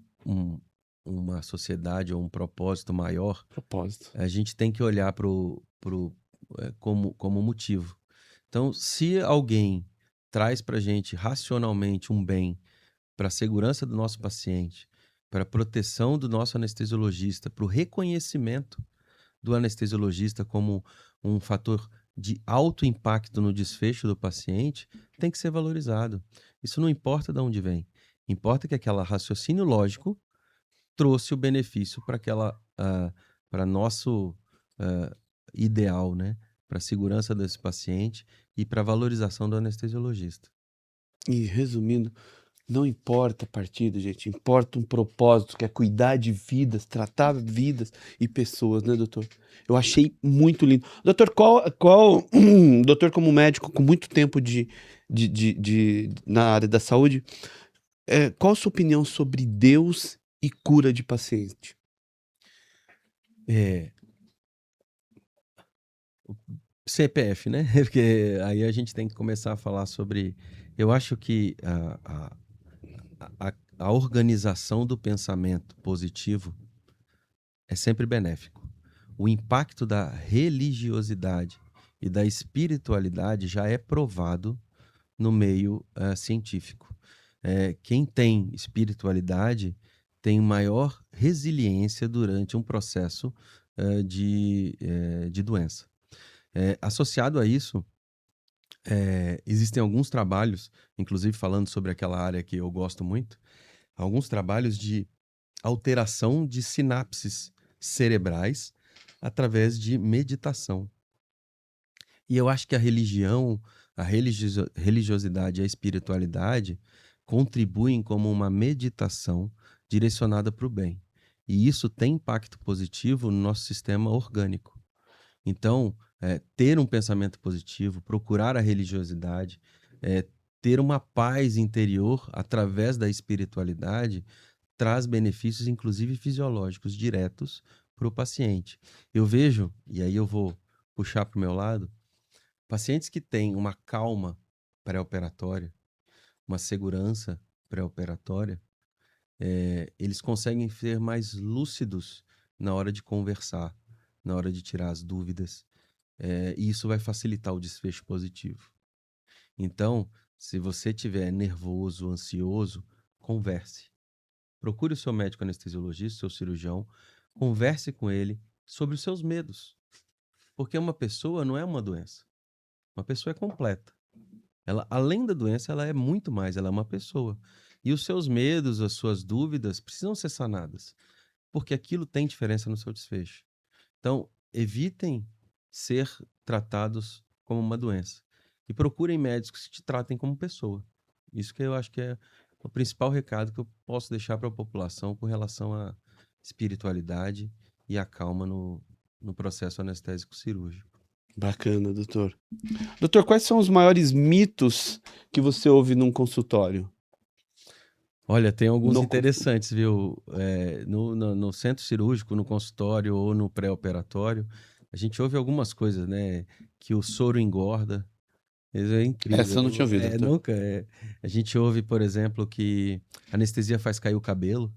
uma sociedade ou um propósito maior, Propósito. a gente tem que olhar como motivo. Então, se alguém traz para a gente racionalmente um bem para a segurança do nosso paciente, para a proteção do nosso anestesiologista, para o reconhecimento do anestesiologista como um fator de alto impacto no desfecho do paciente, tem que ser valorizado. Isso não importa de onde vem. Importa que aquele raciocínio lógico trouxe o benefício para aquela, para nosso ah, ideal, né? Para a segurança desse paciente e para a valorização do anestesiologista. E resumindo, não importa partido, gente, importa um propósito, que é cuidar de vidas, tratar vidas e pessoas, né, doutor? Eu achei muito lindo. Doutor, doutor, como médico com muito tempo na área da saúde, qual a sua opinião sobre Deus e cura de paciente? É, CPF, né? Porque aí a gente tem que começar a falar sobre. Eu acho que a organização do pensamento positivo é sempre benéfico. O impacto da religiosidade e da espiritualidade já é provado no meio científico. Quem tem espiritualidade tem maior resiliência durante um processo de doença. Associado a isso, existem alguns trabalhos, inclusive falando sobre aquela área que eu gosto muito, alguns trabalhos de alteração de sinapses cerebrais através de meditação. E eu acho que a religião, religiosidade e a espiritualidade contribuem como uma meditação direcionada para o bem. E isso tem impacto positivo no nosso sistema orgânico. Então, ter um pensamento positivo, procurar a religiosidade, ter uma paz interior através da espiritualidade, traz benefícios, inclusive fisiológicos, diretos para o paciente. Eu vejo, e aí eu vou puxar para o meu lado, pacientes que têm uma calma pré-operatória, uma segurança pré-operatória, eles conseguem ser mais lúcidos na hora de conversar, na hora de tirar as dúvidas, e isso vai facilitar o desfecho positivo. Então, se você estiver nervoso, ansioso, converse. Procure o seu médico anestesiologista, seu cirurgião, converse com ele sobre os seus medos. Porque uma pessoa não é uma doença. Uma pessoa é completa. Ela, além da doença, ela é muito mais, ela é uma pessoa. E os seus medos, as suas dúvidas precisam ser sanadas, porque aquilo tem diferença no seu desfecho. Então, evitem ser tratados como uma doença e procurem médicos que te tratem como pessoa. Isso que eu acho que é o principal recado que eu posso deixar para a população com relação à espiritualidade e à calma no processo anestésico cirúrgico. Bacana, doutor. Doutor, quais são os maiores mitos que você ouve num consultório? Olha, tem alguns No con interessantes, viu? No centro cirúrgico, no consultório ou no pré-operatório, a gente ouve algumas coisas, né? Que o soro engorda. Isso é Essa eu não tinha incrível. ouvido, doutor. Nunca. A gente ouve, por exemplo, que anestesia faz cair o cabelo.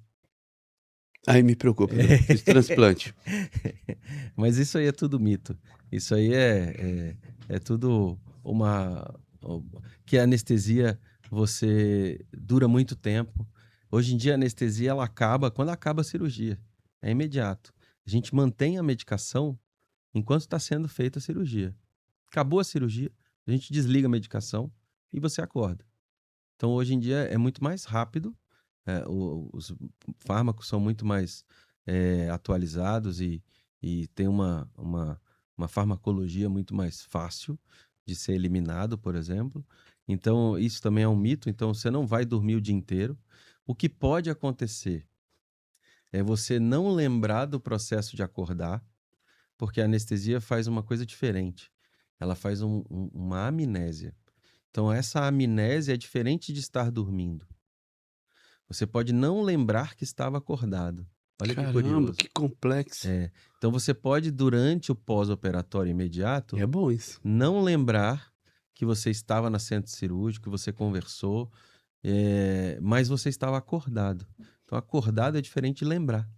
Aí me preocupa, viu? Fiz transplante. Mas isso aí é tudo mito. Isso aí é tudo uma. Que a anestesia você dura muito tempo. Hoje em dia a anestesia ela acaba quando acaba a cirurgia. É imediato. A gente mantém a medicação enquanto está sendo feita a cirurgia. Acabou a cirurgia, a gente desliga a medicação e você acorda. Então hoje em dia é muito mais rápido, os fármacos são muito mais atualizados e tem uma farmacologia muito mais fácil de ser eliminado, por exemplo. Então isso também é um mito, então você não vai dormir o dia inteiro. O que pode acontecer é você não lembrar do processo de acordar, porque a anestesia faz uma coisa diferente. Ela faz uma amnésia. Então, essa amnésia é diferente de estar dormindo. Você pode não lembrar que estava acordado. Olha que Caramba, curioso. que complexo. É. Então, você pode, durante o pós-operatório E imediato, é bom isso. não lembrar que você estava no centro cirúrgico, que você conversou, mas você estava acordado. Então, acordado é diferente de lembrar,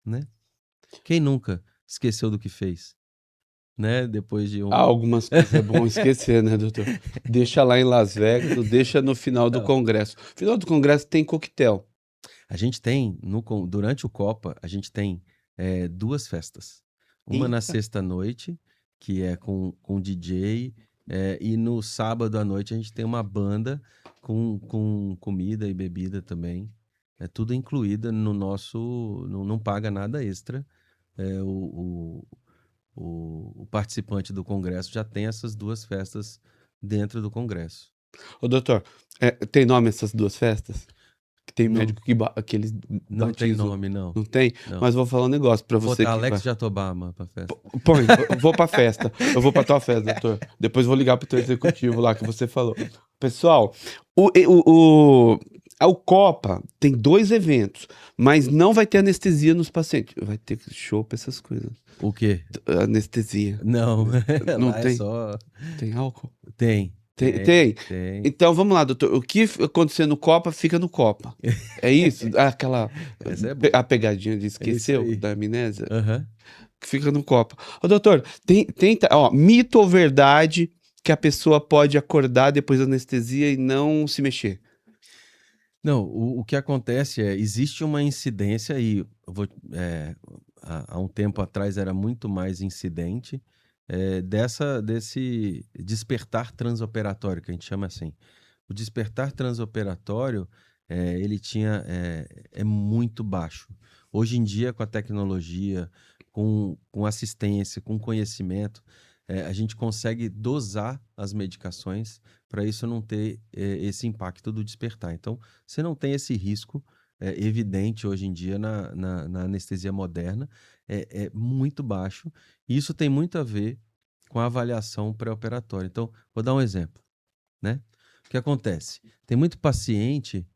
né? Quem nunca esqueceu do que fez, né? Depois de um... Algumas coisas é bom esquecer, né, doutor? Deixa lá em Las Vegas, não deixa no final do Não. congresso. Final do congresso tem coquetel. A gente tem, durante o Copa, a gente tem 2 festas. Uma na Eita. sexta-noite, que é com DJ, e no sábado à noite a gente tem uma banda com comida e bebida também. É tudo incluído no nosso... Não paga nada extra. É, o participante do congresso já tem essas 2 festas dentro do congresso. Ô, doutor, tem nome essas duas festas? Que tem Não, médico que eles não tem batizam. nome, não. Não tem? Não. Mas vou falar um negócio pra Vou você botar que Alex vai. Jatobá pra festa. Põe, eu vou pra festa. Eu vou pra tua festa, doutor. Depois vou ligar pro teu executivo lá que você falou. Pessoal, o Copa tem 2 eventos, mas não vai ter anestesia nos pacientes. Vai ter chopp, essas coisas. O quê? Anestesia. Não, Não lá é tem? só... Tem álcool? Tem, Tem. tem. Então vamos lá, doutor. O que acontecer no Copa, fica no Copa. É isso? Aquela Essa é boa. a pegadinha de É isso esqueceu aí. da amnésia? Aham. Que fica no Copa. Ô, doutor, ó, mito ou verdade que a pessoa pode acordar depois da anestesia e não se mexer? Não, o que acontece é, existe uma incidência aí, há um tempo atrás era muito mais incidente, desse despertar transoperatório, que a gente chama assim. O despertar transoperatório, é muito baixo. Hoje em dia, com a tecnologia, com assistência, com conhecimento, a gente consegue dosar as medicações para isso não ter esse impacto do despertar. Então, você não tem esse risco evidente hoje em dia na anestesia moderna, é muito baixo, e isso tem muito a ver com a avaliação pré-operatória. Então, vou dar um exemplo, né? O que acontece? Tem muito paciente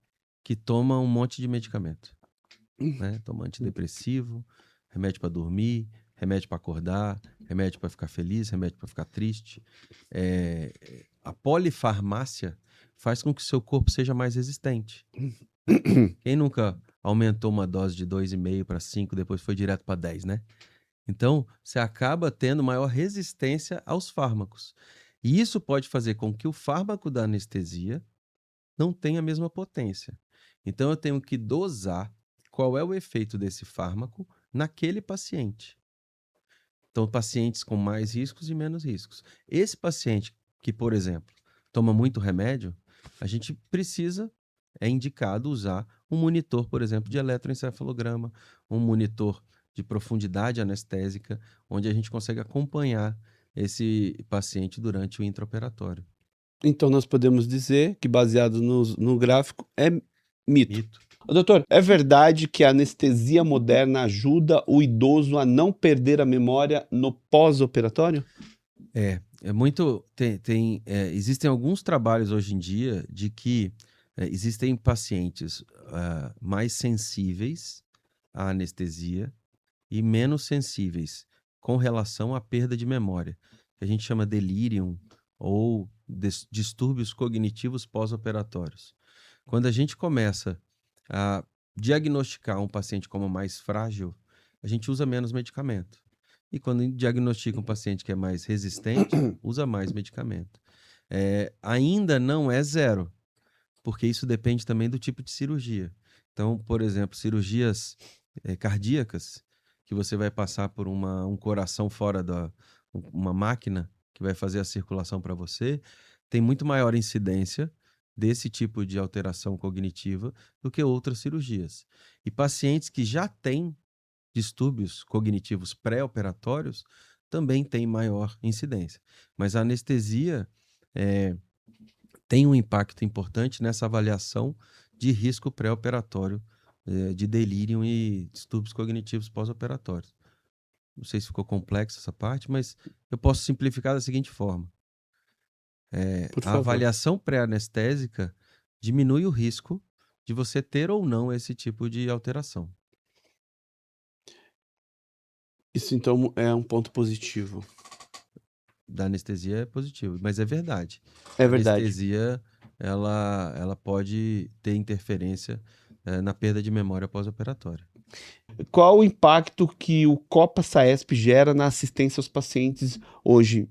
que toma um monte de medicamento, né? Toma antidepressivo, remédio para dormir, remédio para acordar, remédio para ficar feliz, remédio para ficar triste. A polifarmácia faz com que o seu corpo seja mais resistente, né? Quem nunca aumentou uma dose de 2,5 para 5, depois foi direto para 10, né? Então, você acaba tendo maior resistência aos fármacos. E isso pode fazer com que o fármaco da anestesia não tenha a mesma potência. Então, eu tenho que dosar qual é o efeito desse fármaco naquele paciente. Então, pacientes com mais riscos e menos riscos. Esse paciente que, por exemplo, toma muito remédio, a gente precisa, é indicado usar um monitor, por exemplo, de eletroencefalograma, um monitor de profundidade anestésica, onde a gente consegue acompanhar esse paciente durante o intraoperatório. Então nós podemos dizer que, baseado no gráfico, é mito. Mito. Ô, doutor, é verdade que a anestesia moderna ajuda o idoso a não perder a memória no pós-operatório? É muito. Existem alguns trabalhos hoje em dia de que existem pacientes mais sensíveis à anestesia e menos sensíveis com relação à perda de memória, que a gente chama delirium ou distúrbios cognitivos pós-operatórios. Quando a gente começa a diagnosticar um paciente como mais frágil, a gente usa menos medicamento. E quando diagnostica um paciente que é mais resistente, usa mais medicamento. Ainda não é zero, porque isso depende também do tipo de cirurgia. Então, por exemplo, cirurgias cardíacas, que você vai passar por um coração fora uma máquina que vai fazer a circulação para você, tem muito maior incidência desse tipo de alteração cognitiva do que outras cirurgias. E pacientes que já têm distúrbios cognitivos pré-operatórios também têm maior incidência. Mas a anestesia tem um impacto importante nessa avaliação de risco pré-operatório de delírio e distúrbios cognitivos pós-operatórios. Não sei se ficou complexa essa parte, mas eu posso simplificar da seguinte forma. Por A favor. avaliação pré-anestésica diminui o risco de você ter ou não esse tipo de alteração. Isso então é um ponto positivo. Da anestesia é positivo, mas é verdade. É A verdade. anestesia, ela pode ter interferência, na perda de memória pós-operatória. Qual o impacto que o Copa-Saesp gera na assistência aos pacientes hoje?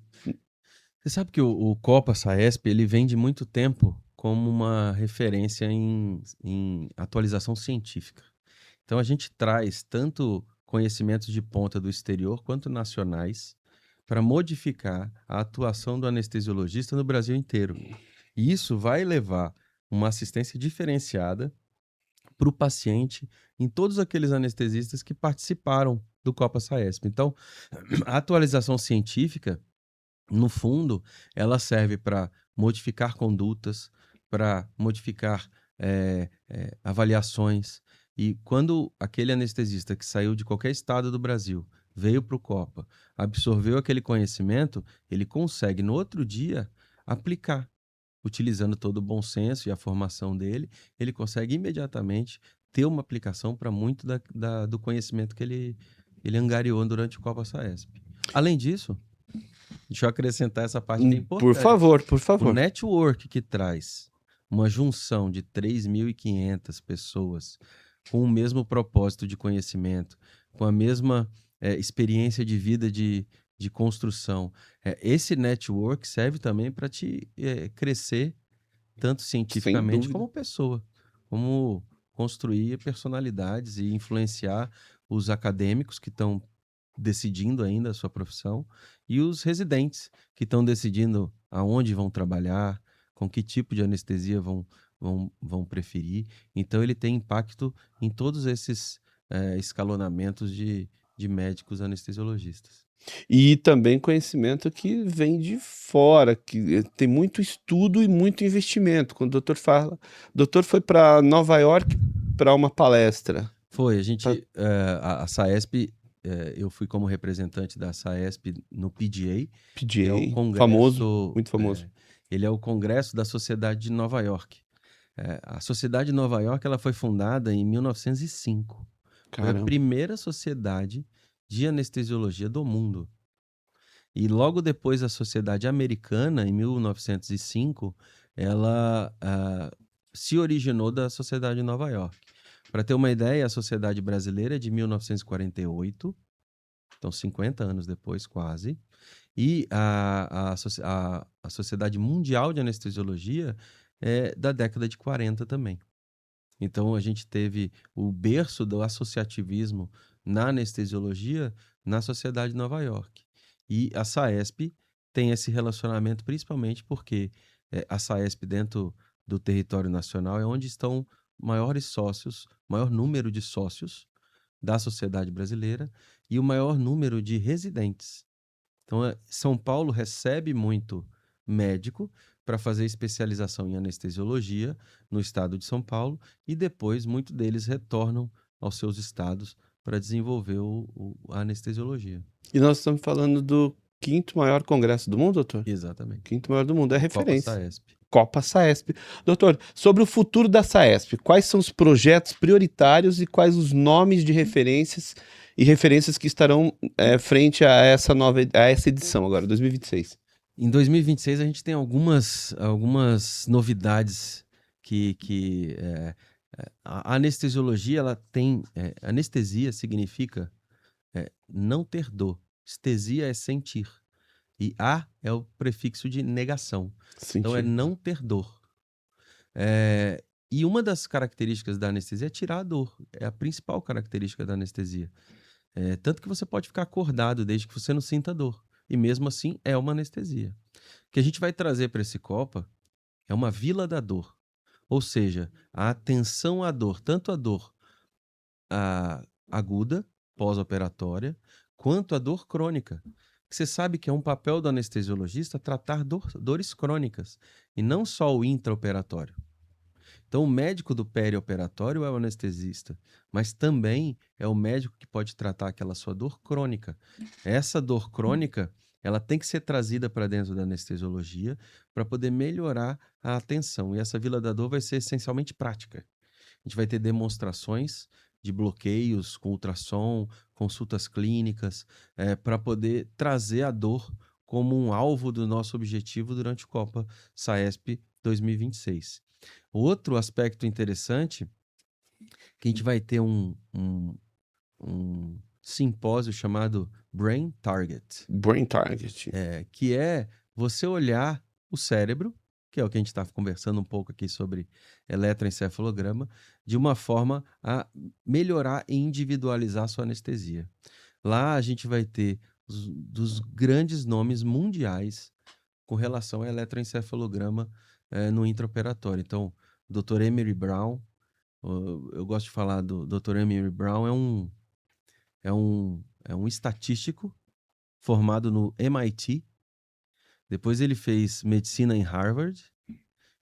Você sabe que o Copa-Saesp, ele vem de muito tempo como uma referência em atualização científica. Então a gente traz tanto conhecimentos de ponta do exterior quanto nacionais para modificar a atuação do anestesiologista no Brasil inteiro. E isso vai levar uma assistência diferenciada para o paciente em todos aqueles anestesistas que participaram do Copa-Saesp. Então, a atualização científica, no fundo, ela serve para modificar condutas, para modificar avaliações. E quando aquele anestesista que saiu de qualquer estado do Brasil veio para o Copa, absorveu aquele conhecimento, ele consegue no outro dia aplicar. Utilizando todo o bom senso e a formação dele, ele consegue imediatamente ter uma aplicação para muito do conhecimento que ele angariou durante o Copa Saesp. Além disso, deixa eu acrescentar essa parte que é Por importante. favor, por O favor. network que traz uma junção de 3.500 pessoas com o mesmo propósito de conhecimento, com a mesma experiência de vida de construção. Esse network serve também para te crescer tanto Sem cientificamente dúvida. como pessoa, como construir personalidades e influenciar os acadêmicos que estão decidindo ainda a sua profissão e os residentes que estão decidindo aonde vão trabalhar, com que tipo de anestesia vão preferir. Então, ele tem impacto em todos esses escalonamentos de médicos anestesiologistas. E também conhecimento que vem de fora, que tem muito estudo e muito investimento. Quando o doutor fala, o doutor foi para Nova York para uma palestra. Foi, Pra a SAESP, eu fui como representante da SAESP no PGA, que é o PGA, famoso, congresso, muito famoso. ele é o congresso da Sociedade de Nova York. A Sociedade de Nova York, ela foi fundada em 1905. Foi a Caramba. primeira sociedade de anestesiologia do mundo. E logo depois a Sociedade Americana, em 1905, ela se originou da Sociedade de Nova York. Para ter uma ideia, a Sociedade Brasileira é de 1948, então 50 anos depois, quase. E a Sociedade Mundial de Anestesiologia é da década de 40 também. Então, a gente teve o berço do associativismo na anestesiologia na Sociedade de Nova York. E a SAESP tem esse relacionamento principalmente porque a SAESP, dentro do território nacional, é onde estão maiores sócios, maior número de sócios da sociedade brasileira e o maior número de residentes. Então, São Paulo recebe muito médico para fazer especialização em anestesiologia no estado de São Paulo e depois muitos deles retornam aos seus estados para desenvolver a anestesiologia. E nós estamos falando do quinto maior congresso do mundo, doutor? Exatamente. Quinto maior do mundo, é O Copa referência. Saesp. Copa Saesp. Doutor, sobre o futuro da Saesp, quais são os projetos prioritários e quais os nomes de referências e referências que estarão frente a essa edição agora, 2026? Em 2026 a gente tem algumas novidades a anestesiologia, ela tem anestesia significa não ter dor. Estesia é sentir. E a é o prefixo de negação. Então é Senti. não ter dor. E uma das características da anestesia é tirar a dor. É a principal característica da anestesia. Tanto que você pode ficar acordado desde que você não sinta dor. E mesmo assim é uma anestesia. O que a gente vai trazer para esse Copa é uma vila da dor. Ou seja, a atenção à dor, tanto a dor aguda, pós-operatória, quanto a dor crônica. Você sabe que é um papel do anestesiologista tratar dores crônicas e não só o intraoperatório. Então, o médico do perioperatório é o anestesista, mas também é o médico que pode tratar aquela sua dor crônica. Essa dor crônica, ela tem que ser trazida para dentro da anestesiologia para poder melhorar a atenção. E essa Vila da Dor vai ser essencialmente prática. A gente vai ter demonstrações de bloqueios com ultrassom, consultas clínicas, para poder trazer a dor como um alvo do nosso objetivo durante o Copa Saesp 2026. Outro aspecto interessante, que a gente vai ter um simpósio chamado Brain Target, Brain Target. que é você olhar o cérebro, que é o que a gente está conversando um pouco aqui sobre eletroencefalograma, de uma forma a melhorar e individualizar a sua anestesia. Lá a gente vai ter dos grandes nomes mundiais com relação ao eletroencefalograma no intraoperatório. Então, Dr. Emery Brown, eu gosto de falar do Dr. Emery Brown, é um estatístico formado no MIT. Depois ele fez medicina em Harvard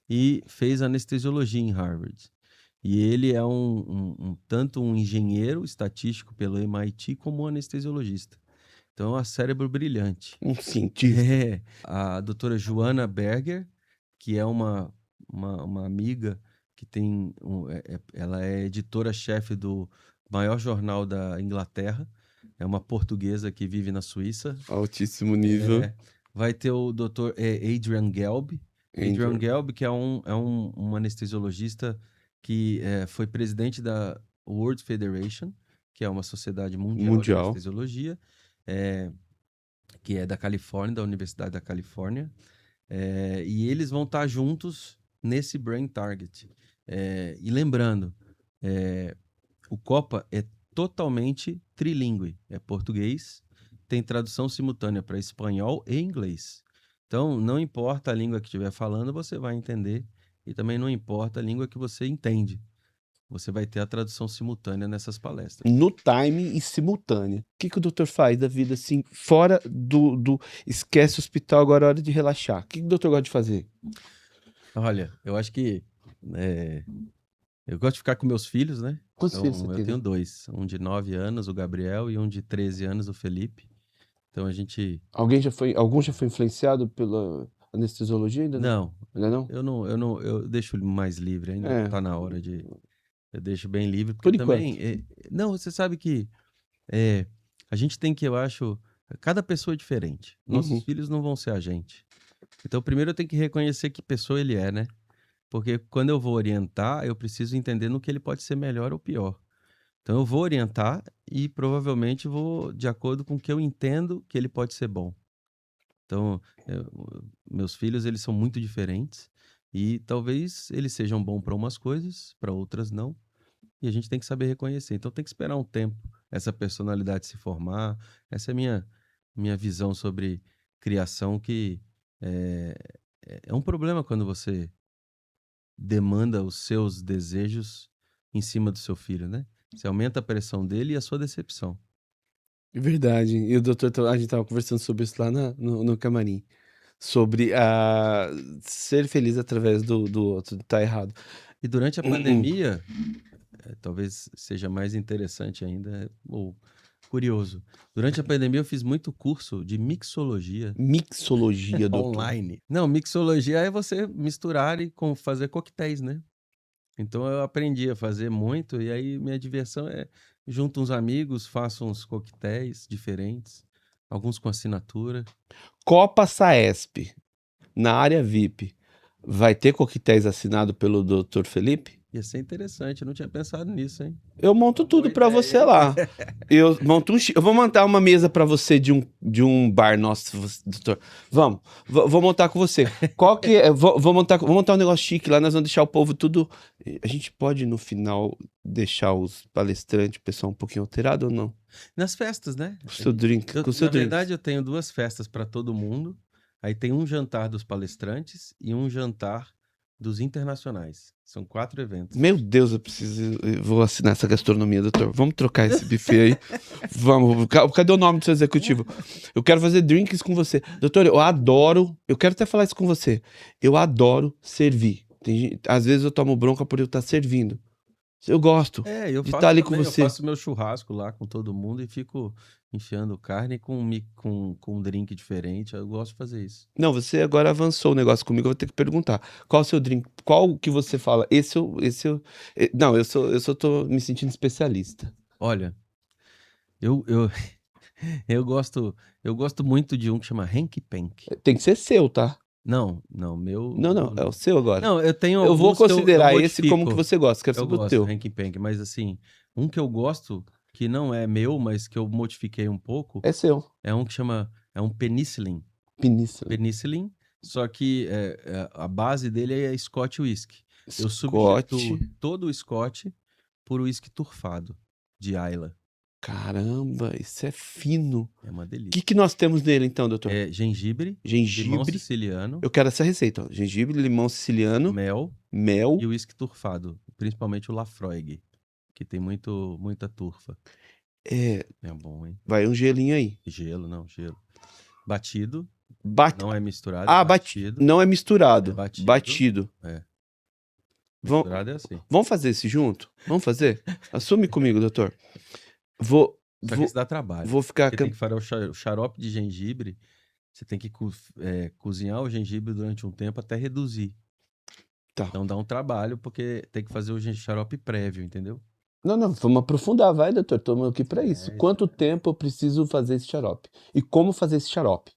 e fez anestesiologia em Harvard. E ele é tanto um engenheiro estatístico pelo MIT como um anestesiologista. Então, é um cérebro brilhante. Um cientista. A doutora Joana Berger, que é uma amiga que tem... ela é editora-chefe do maior jornal da Inglaterra. É uma portuguesa que vive na Suíça. Altíssimo nível. Vai ter o doutor Adrian Gelb. Adrian Gelb, que é um anestesiologista que foi presidente da World Federation, que é uma sociedade mundial de anestesiologia, que é da Califórnia, da Universidade da Califórnia. E eles vão estar juntos nesse Brain Target. E lembrando, o Copa é totalmente trilingüe. É português, tem tradução simultânea para espanhol e inglês. Então, não importa a língua que estiver falando, você vai entender. E também não importa a língua que você entende. Você vai ter a tradução simultânea nessas palestras. No time e simultânea. O que o doutor faz da vida assim, fora do esquece o hospital, agora é hora de relaxar? O que o doutor gosta de fazer? Olha, eu acho que... eu gosto de ficar com meus filhos, né? Quantos filhos você tem? Eu tenho 2. Um de 9 anos, o Gabriel, e um de 13 anos, o Felipe. Então a gente... Algum já foi influenciado pela anestesiologia ainda? Não. Ainda não? Eu deixo mais livre, ainda tá na hora de... Eu deixo bem livre, porque Por também... enquanto. Não, você sabe que a gente tem que, eu acho... Cada pessoa é diferente. Nossos filhos não vão ser a gente. Então, primeiro eu tenho que reconhecer que pessoa ele é, né? Porque quando eu vou orientar, eu preciso entender no que ele pode ser melhor ou pior. Então, eu vou orientar e provavelmente vou de acordo com o que eu entendo que ele pode ser bom. Então, meus filhos, eles são muito diferentes e talvez eles sejam bons para umas coisas, para outras não. E a gente tem que saber reconhecer. Então, tem que esperar um tempo essa personalidade se formar. Essa é a minha visão sobre criação, que é um problema quando você demanda os seus desejos em cima do seu filho, né? Você aumenta a pressão dele e a sua decepção. É verdade. E o doutor, a gente tava conversando sobre isso lá no camarim. Sobre ser feliz através do outro, tá errado. E durante a pandemia, talvez seja mais interessante ainda, ou curioso. Durante a pandemia eu fiz muito curso de mixologia. Mixologia, doutor. Online. Não, mixologia é você misturar e fazer coquetéis, né? Então eu aprendi a fazer muito, e aí minha diversão é junto uns amigos, faço uns coquetéis diferentes, alguns com assinatura. Copa Saesp, na área VIP, vai ter coquetéis assinado pelo Dr. Felipe? Ia ser interessante, eu não tinha pensado nisso, hein? Eu monto tudo pra ideia, você hein? lá. Eu monto eu vou montar uma mesa pra você de um bar nosso, doutor. Vamos, vou montar com você. Qual que é? Vou montar um negócio chique lá, nós vamos deixar o povo tudo... A gente pode, no final, deixar os palestrantes, o pessoal um pouquinho alterado ou não? Nas festas, né? Com o seu drink, com o seu Na drink. verdade, eu tenho 2 festas para todo mundo. Aí tem um jantar dos palestrantes e um jantar dos internacionais. São 4 eventos. Meu Deus, eu vou assinar essa gastronomia, doutor. Vamos trocar esse buffet aí. Vamos. Cadê o nome do seu executivo? Eu quero fazer drinks com você. Doutor, eu quero até falar isso com você. Eu adoro servir. Às vezes eu tomo bronca por eu estar servindo. Eu gosto Eu de faço estar ali com também, eu você. faço meu churrasco lá com todo mundo e fico enfiando carne com um drink diferente. Eu gosto de fazer isso. Não, você agora avançou o negócio comigo, eu vou ter que perguntar. Qual o seu drink? Qual que você fala? Não, tô me sentindo especialista. Olha, eu, eu, eu gosto muito de um que chama Hanky Panky. Tem que ser seu, tá? Não, Não, meu é o não. seu agora. Não, eu tenho Eu vou alguns que eu considerar esse como que modifico. você gosta, quero Eu saber o gosto, teu. Hanky Panky, mas assim, um que eu gosto, que não é meu, mas que eu modifiquei um pouco, É seu. é um que chama, é um Penicillin. Península. Penicillin, só que a base dele é Scotch Whisky. Eu Scott. substituo todo o Scotch por whisky turfado de Islay. Caramba, isso é fino. É uma O delícia. que nós temos nele então, doutor? É gengibre, limão Gengibre. siciliano, Eu quero essa receita, ó. Gengibre, limão siciliano, mel mel. e whisky turfado, principalmente o Laphroaig, que tem muita turfa. É, É bom, hein? vai um gelinho aí. Gelo, não, gelo. Batido, Bate... não é misturado, Ah, é batido. não é misturado. É batido. Batido. É. Vamos, Misturado é assim. vamos fazer esse junto? Vamos fazer? Assume comigo, doutor. Vou, Só que vou, isso dá trabalho. vou ficar... Você tem que fazer o xarope de gengibre, você tem que cozinhar o gengibre durante um tempo até reduzir. Tá. Então dá um trabalho, porque tem que fazer o xarope prévio, entendeu? Não, vamos aprofundar, vai, doutor. Estamos aqui para isso. Quanto tempo eu preciso fazer esse xarope? E como fazer esse xarope?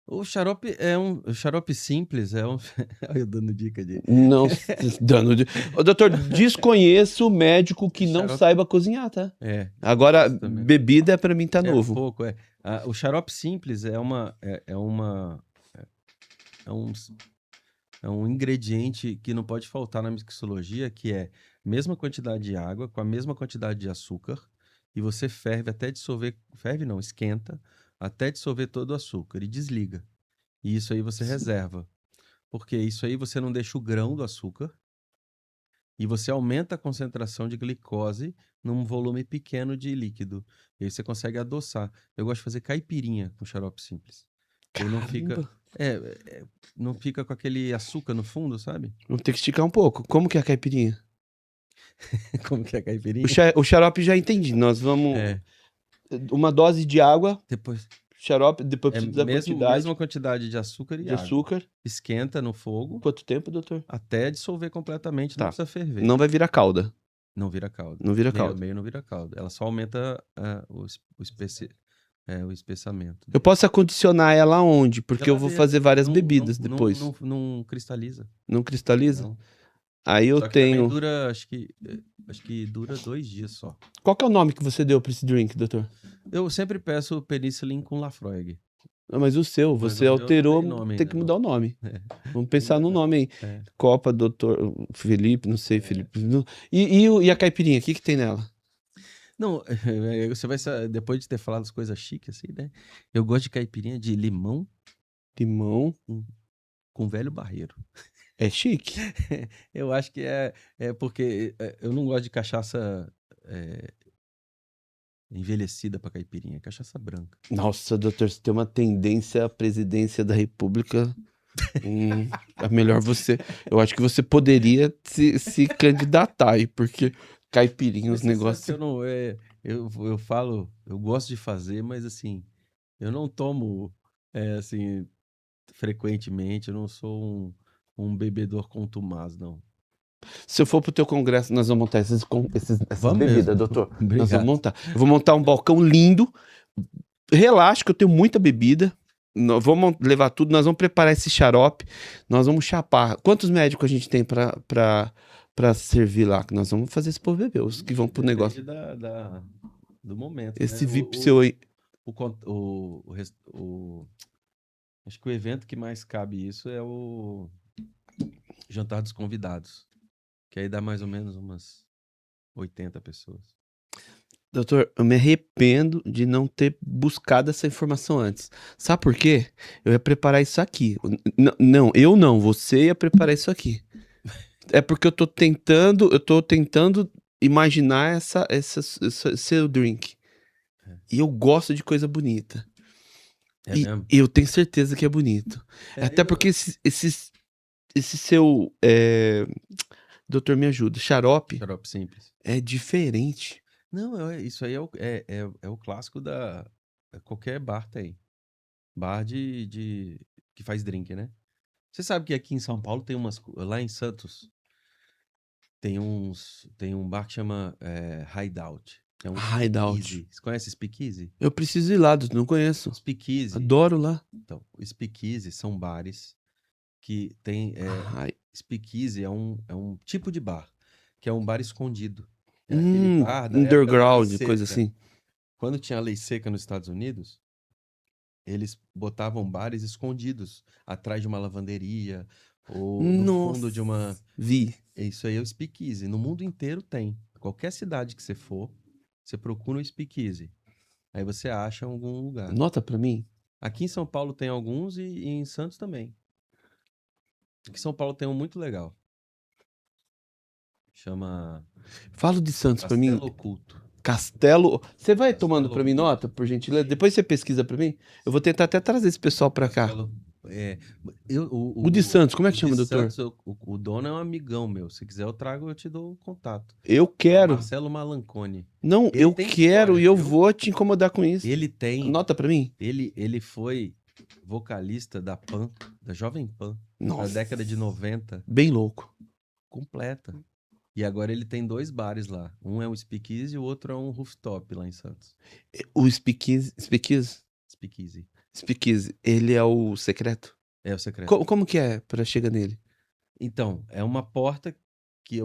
O xarope é o xarope simples, é um. Olha eu dando dica de. Não, dando de... Ô, doutor, desconheço o médico que não Xarope- saiba cozinhar, tá? É. Agora, isso também. bebida para mim tá É novo. pouco, é. O xarope simples é um ingrediente que não pode faltar na mixologia, que é mesma quantidade de água com a mesma quantidade de açúcar, e você ferve até dissolver, ferve não, esquenta, até dissolver todo o açúcar e desliga. E isso aí você reserva. Porque isso aí você não deixa o grão do açúcar e você aumenta a concentração de glicose num volume pequeno de líquido. E aí você consegue adoçar. Eu gosto de fazer caipirinha com xarope simples. Ele não fica, Caramba. não fica com aquele açúcar no fundo, sabe? Vamos ter que esticar um pouco. Como que é a caipirinha? Como que é a caipirinha? O xarope já entendi. Nós vamos... É, Uma dose de água, depois xarope, depois precisa da quantidade mesma quantidade de açúcar e de água. açúcar. Esquenta no fogo Quanto tempo, doutor? até dissolver completamente, não Tá. precisa ferver. Não vai virar calda. Não vira caldo. Não vira calda. Meio não vira caldo. Ela só aumenta o espessamento. Eu posso acondicionar ela onde? Porque eu vou Geladeira. fazer várias Não- bebidas não- depois. Não cristaliza. Não cristaliza? Não. Aí eu Só que também tenho... dura, acho que dura 2 dias só. Qual que é o nome que você deu pra esse drink, doutor? Eu sempre peço penicillin com Laphroaig. Ah, mas o seu, Mas você o meu não alterou, tem nome tem que ainda, mudar o nome. É. Vamos pensar no nome aí. É. Copa, doutor Felipe, não sei, Felipe. E a caipirinha, o que que tem nela? Não, você vai depois de ter falado as coisas chiques assim, né? Eu gosto de caipirinha de limão Limão. com velho barreiro. É chique. Eu acho que é porque eu não gosto de cachaça envelhecida pra caipirinha, é cachaça branca. Nossa, doutor, você tem uma tendência à presidência da República. É melhor você. Eu acho que você poderia se candidatar aí, porque caipirinha, os Mas você sabe que negócios. eu não eu falo, eu gosto de fazer, mas assim, eu não tomo assim frequentemente, eu não sou um bebedor contumaz, não. Se eu for pro teu congresso, nós vamos montar essas Vamos bebidas, mesmo. doutor. Nós Obrigado. vamos montar. Eu vou montar um balcão lindo. Relaxa que eu tenho muita bebida. Nós vamos levar tudo, nós vamos preparar esse xarope, nós vamos chapar. Quantos médicos a gente tem pra servir lá? Que nós vamos fazer esse povo beber, os que vão pro negócio. Depende do momento, Esse né? VIP seu aí. Acho que o evento que mais cabe isso é o jantar dos convidados, que aí dá mais ou menos umas 80 pessoas. Doutor, eu me arrependo de não ter buscado essa informação antes. Sabe por quê? Eu ia preparar isso aqui. Não, eu não, você ia preparar isso aqui. É porque eu tô tentando imaginar esse seu drink. E eu gosto de coisa bonita. É mesmo? E eu tenho certeza que é bonito. Até porque esse seu, doutor me ajuda, xarope Xarope simples. é diferente. Não, isso aí é o clássico da. Qualquer bar tem. Bar que faz drink, né? Você sabe que aqui em São Paulo tem umas. Lá em Santos tem um bar que chama Hideout. Que é um Hideout. speakeasy. Você conhece speakeasy? Eu preciso ir lá, doutor, não conheço. Speakeasy. Adoro lá. Então, o speakeasy são bares que tem. Ai. Speakeasy é um tipo de bar, que é um bar escondido. É aquele bar da época da lei Underground, coisa seca. assim. Quando tinha a lei seca nos Estados Unidos, eles botavam bares escondidos atrás de uma lavanderia ou no fundo de uma. Nossa, vi. Isso aí é o speakeasy. No mundo inteiro tem. Qualquer cidade que você for, você procura um speakeasy. Aí você acha em algum lugar. Anota pra mim. Aqui em São Paulo tem alguns e em Santos também. Aqui em São Paulo tem um muito legal. Chama Fala de Santos pra mim. Castelo Oculto. Castelo. Você vai Castelo tomando pra mim Oculto. nota, por gentileza? Depois você pesquisa pra mim. Eu vou tentar até trazer esse pessoal pra cá. Castelo, O de Santos, como é que o chama, de doutor? Santos, o dono é um amigão meu. Se quiser eu trago, eu te dou o contato. Eu quero. Marcelo Malancone. Não, Ele eu tem quero história, e eu viu? vou te incomodar com isso. Ele tem. Anota pra mim. Ele foi vocalista da Pan, da Jovem Pan, na Nossa. década de 90, Bem louco. completa. E agora ele tem 2 bares lá. Um é um speakeasy e o outro é um rooftop lá em Santos. O Speakeasy, ele é o secreto? É o secreto. Como que é pra chegar nele? Então, é uma porta que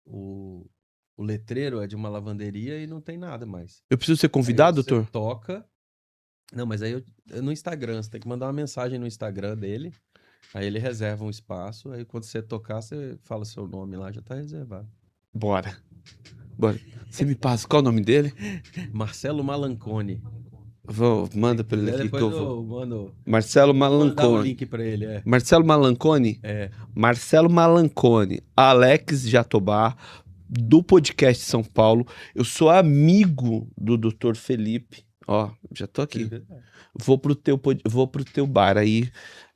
o letreiro é de uma lavanderia e não tem nada mais. Eu preciso ser Aí convidado, você doutor? toca. Não, mas aí no Instagram, você tem que mandar uma mensagem no Instagram dele. Aí ele reserva um espaço. Aí quando você tocar, você fala seu nome lá, já tá reservado. Bora. Bora. Você me passa qual é o nome dele? Marcelo Malancone. Manda Se pra ele quiser, aqui que depois eu vou. eu mando. Marcelo Vou mandar o Malancone. link pra ele, Marcelo Malancone? É. Marcelo Malancone. Alex Jatobá, do podcast São Paulo. Eu sou amigo do Dr. Felipe. Ó, já tô aqui. Vou pro teu bar aí,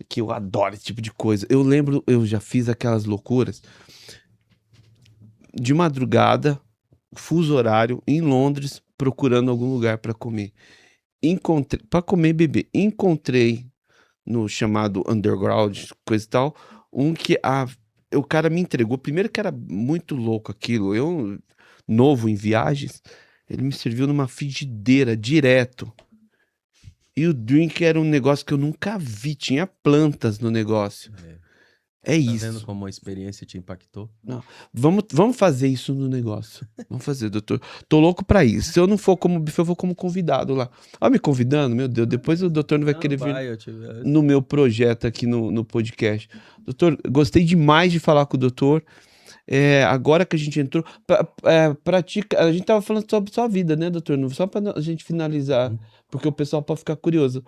que eu adoro esse tipo de coisa. Eu lembro, eu já fiz aquelas loucuras. De madrugada, fuso horário, em Londres, procurando algum lugar para comer. Para comer e beber. Encontrei no chamado Underground, coisa e tal, um que o cara me entregou. Primeiro que era muito louco aquilo. Eu, novo em viagens, ele me serviu numa frigideira direto. E o drink era um negócio que eu nunca vi. Tinha plantas no negócio. É Tá isso. vendo como a experiência te impactou? Não. Vamos fazer isso no negócio. Vamos fazer, doutor. Tô louco pra isso. Se eu não for como bife, eu vou como convidado lá. Ó, me convidando, meu Deus. Depois o doutor não vai querer vir no meu projeto aqui no podcast. Doutor, gostei demais de falar com o doutor. Agora que a gente entrou, pratica. A gente tava falando sobre sua vida, né, doutor? Só pra a gente finalizar, porque o pessoal pode ficar curioso.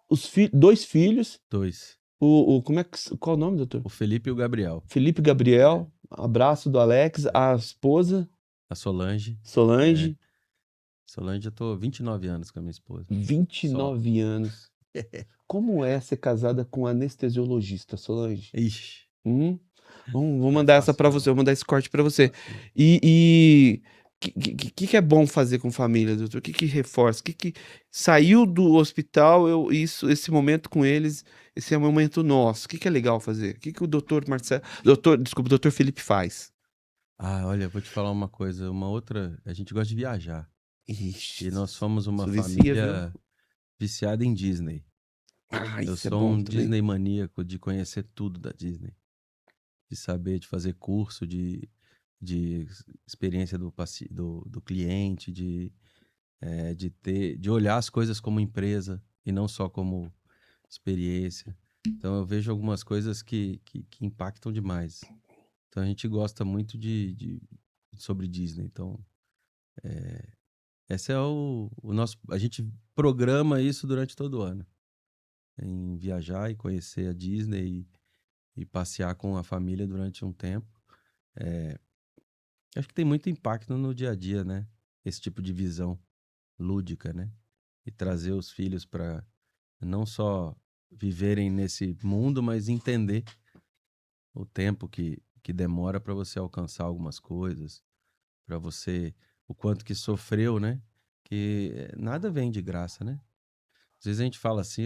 Os 2 filhos. 2. Qual o nome, doutor? O Felipe e o Gabriel. Felipe e Gabriel. Abraço do Alex. A esposa, A Solange. Solange. Solange, eu tô 29 anos com a minha esposa. 29 anos. Como é ser casada com um anestesiologista, Solange? Ixi. Vou mandar essa pra você, vou mandar esse corte pra você. E que é bom fazer com família, doutor? O que reforça? Que saiu do hospital, esse momento com eles, esse é um momento nosso. O que é legal fazer? O que o doutor Marcelo, desculpa, o doutor Felipe faz? Ah, olha, vou te falar uma coisa. A gente gosta de viajar. Ixi, E nós somos uma isso vicia, família viciada em Disney. Eu isso é sou bom um também. Disney maníaco de conhecer tudo da Disney. De saber, de fazer curso, de experiência do cliente, de olhar as coisas como empresa e não só como experiência. Então eu vejo algumas coisas que impactam demais. Então a gente gosta muito sobre Disney. Então, esse é o nosso. A gente programa isso durante todo o ano. Em viajar e conhecer a Disney e passear com a família durante um tempo. Acho que tem muito impacto no dia a dia, né? Esse tipo de visão lúdica, né? E trazer os filhos para não só viverem nesse mundo, mas entender o tempo que demora para você alcançar algumas coisas, para você, o quanto que sofreu, né? Que nada vem de graça, né? Às vezes a gente fala assim,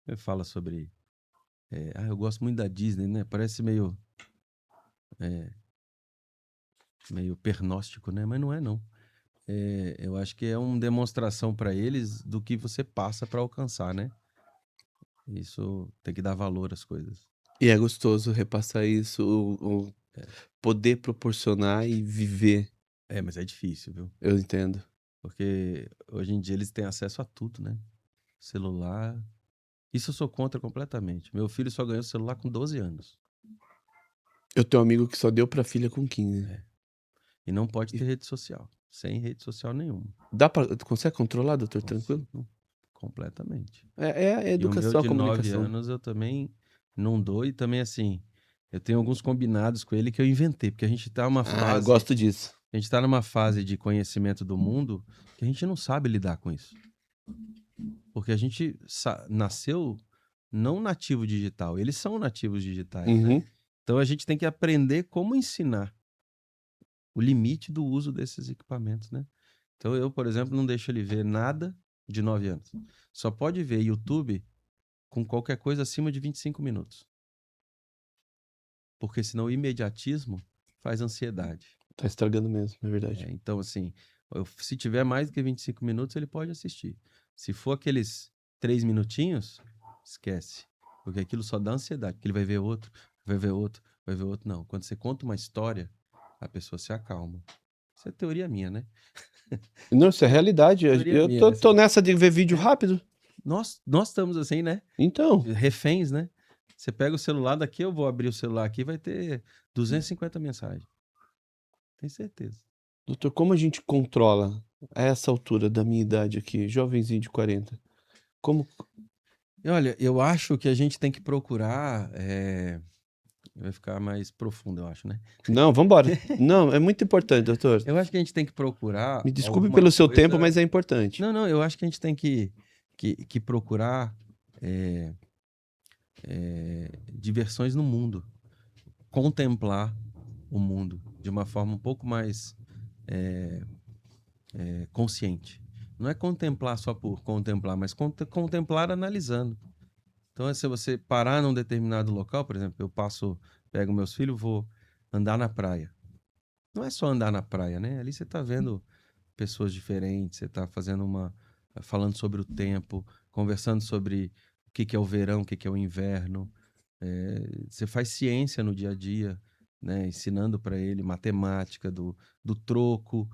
eu falo sobre, eu gosto muito da Disney, né? Parece meio pernóstico, né? Mas não é, não. Eu acho que é uma demonstração para eles do que você passa para alcançar, né? Isso tem que dar valor às coisas. E é gostoso repassar isso, o poder proporcionar e viver, Mas é difícil, viu? eu entendo. Porque hoje em dia eles têm acesso a tudo, né? Celular. Isso eu sou contra completamente. Meu filho só ganhou celular com 12 anos. Eu tenho um amigo que só deu pra filha com 15. É. E não pode ter rede social. Sem rede social nenhuma. Consegue controlar, doutor, tranquilo? Consigo. Completamente. É a E o meu educação, a de 9 comunicação. anos eu também não dou. E também, assim, eu tenho alguns combinados com ele que eu inventei. Porque a gente tá numa Eu fase... gosto disso. A gente tá numa fase de conhecimento do mundo que a gente não sabe lidar com isso. Porque a gente nasceu não nativo digital. Eles são nativos digitais, né? Uhum. Então a gente tem que aprender como ensinar o limite do uso desses equipamentos, né? Então eu, por exemplo, não deixo ele ver nada de 9 anos. Só pode ver YouTube com qualquer coisa acima de 25 minutos. Porque senão o imediatismo faz ansiedade. Tá estragando mesmo, é verdade. Então, assim, se tiver mais do que 25 minutos, ele pode assistir. Se for aqueles 3 minutinhos, esquece. Porque aquilo só dá ansiedade. Porque ele vai ver outro, vai ver outro, vai ver outro. Não. Quando você conta uma história, a pessoa se acalma. Isso é teoria minha, né? Não, isso é realidade. Teoria Eu minha. tô nessa de ver vídeo rápido. Nós estamos assim, né? Então, Reféns, né? Você pega o celular daqui, eu vou abrir o celular aqui, vai ter 250 mensagens. Tenho certeza. doutor, como a gente controla a essa altura da minha idade aqui, jovenzinho de 40? Como... E olha, eu acho que a gente tem que procurar. Vai ficar mais profundo, eu acho, né? Não, vambora. Não, é muito importante, doutor. Eu acho que a gente tem que procurar Me desculpe alguma pelo seu coisa... tempo, mas é importante. Não, eu acho que a gente tem que procurar diversões no mundo. Contemplar o mundo de uma forma um pouco mais consciente. Não é contemplar só por contemplar, mas contemplar analisando. Então, se você parar num determinado local, por exemplo, pego meus filhos, vou andar na praia. Não é só andar na praia, né? Ali você está vendo pessoas diferentes, você está falando sobre o tempo, conversando sobre o que é o verão, o que é o inverno. Você faz ciência no dia a dia, né? Ensinando para ele matemática do troco.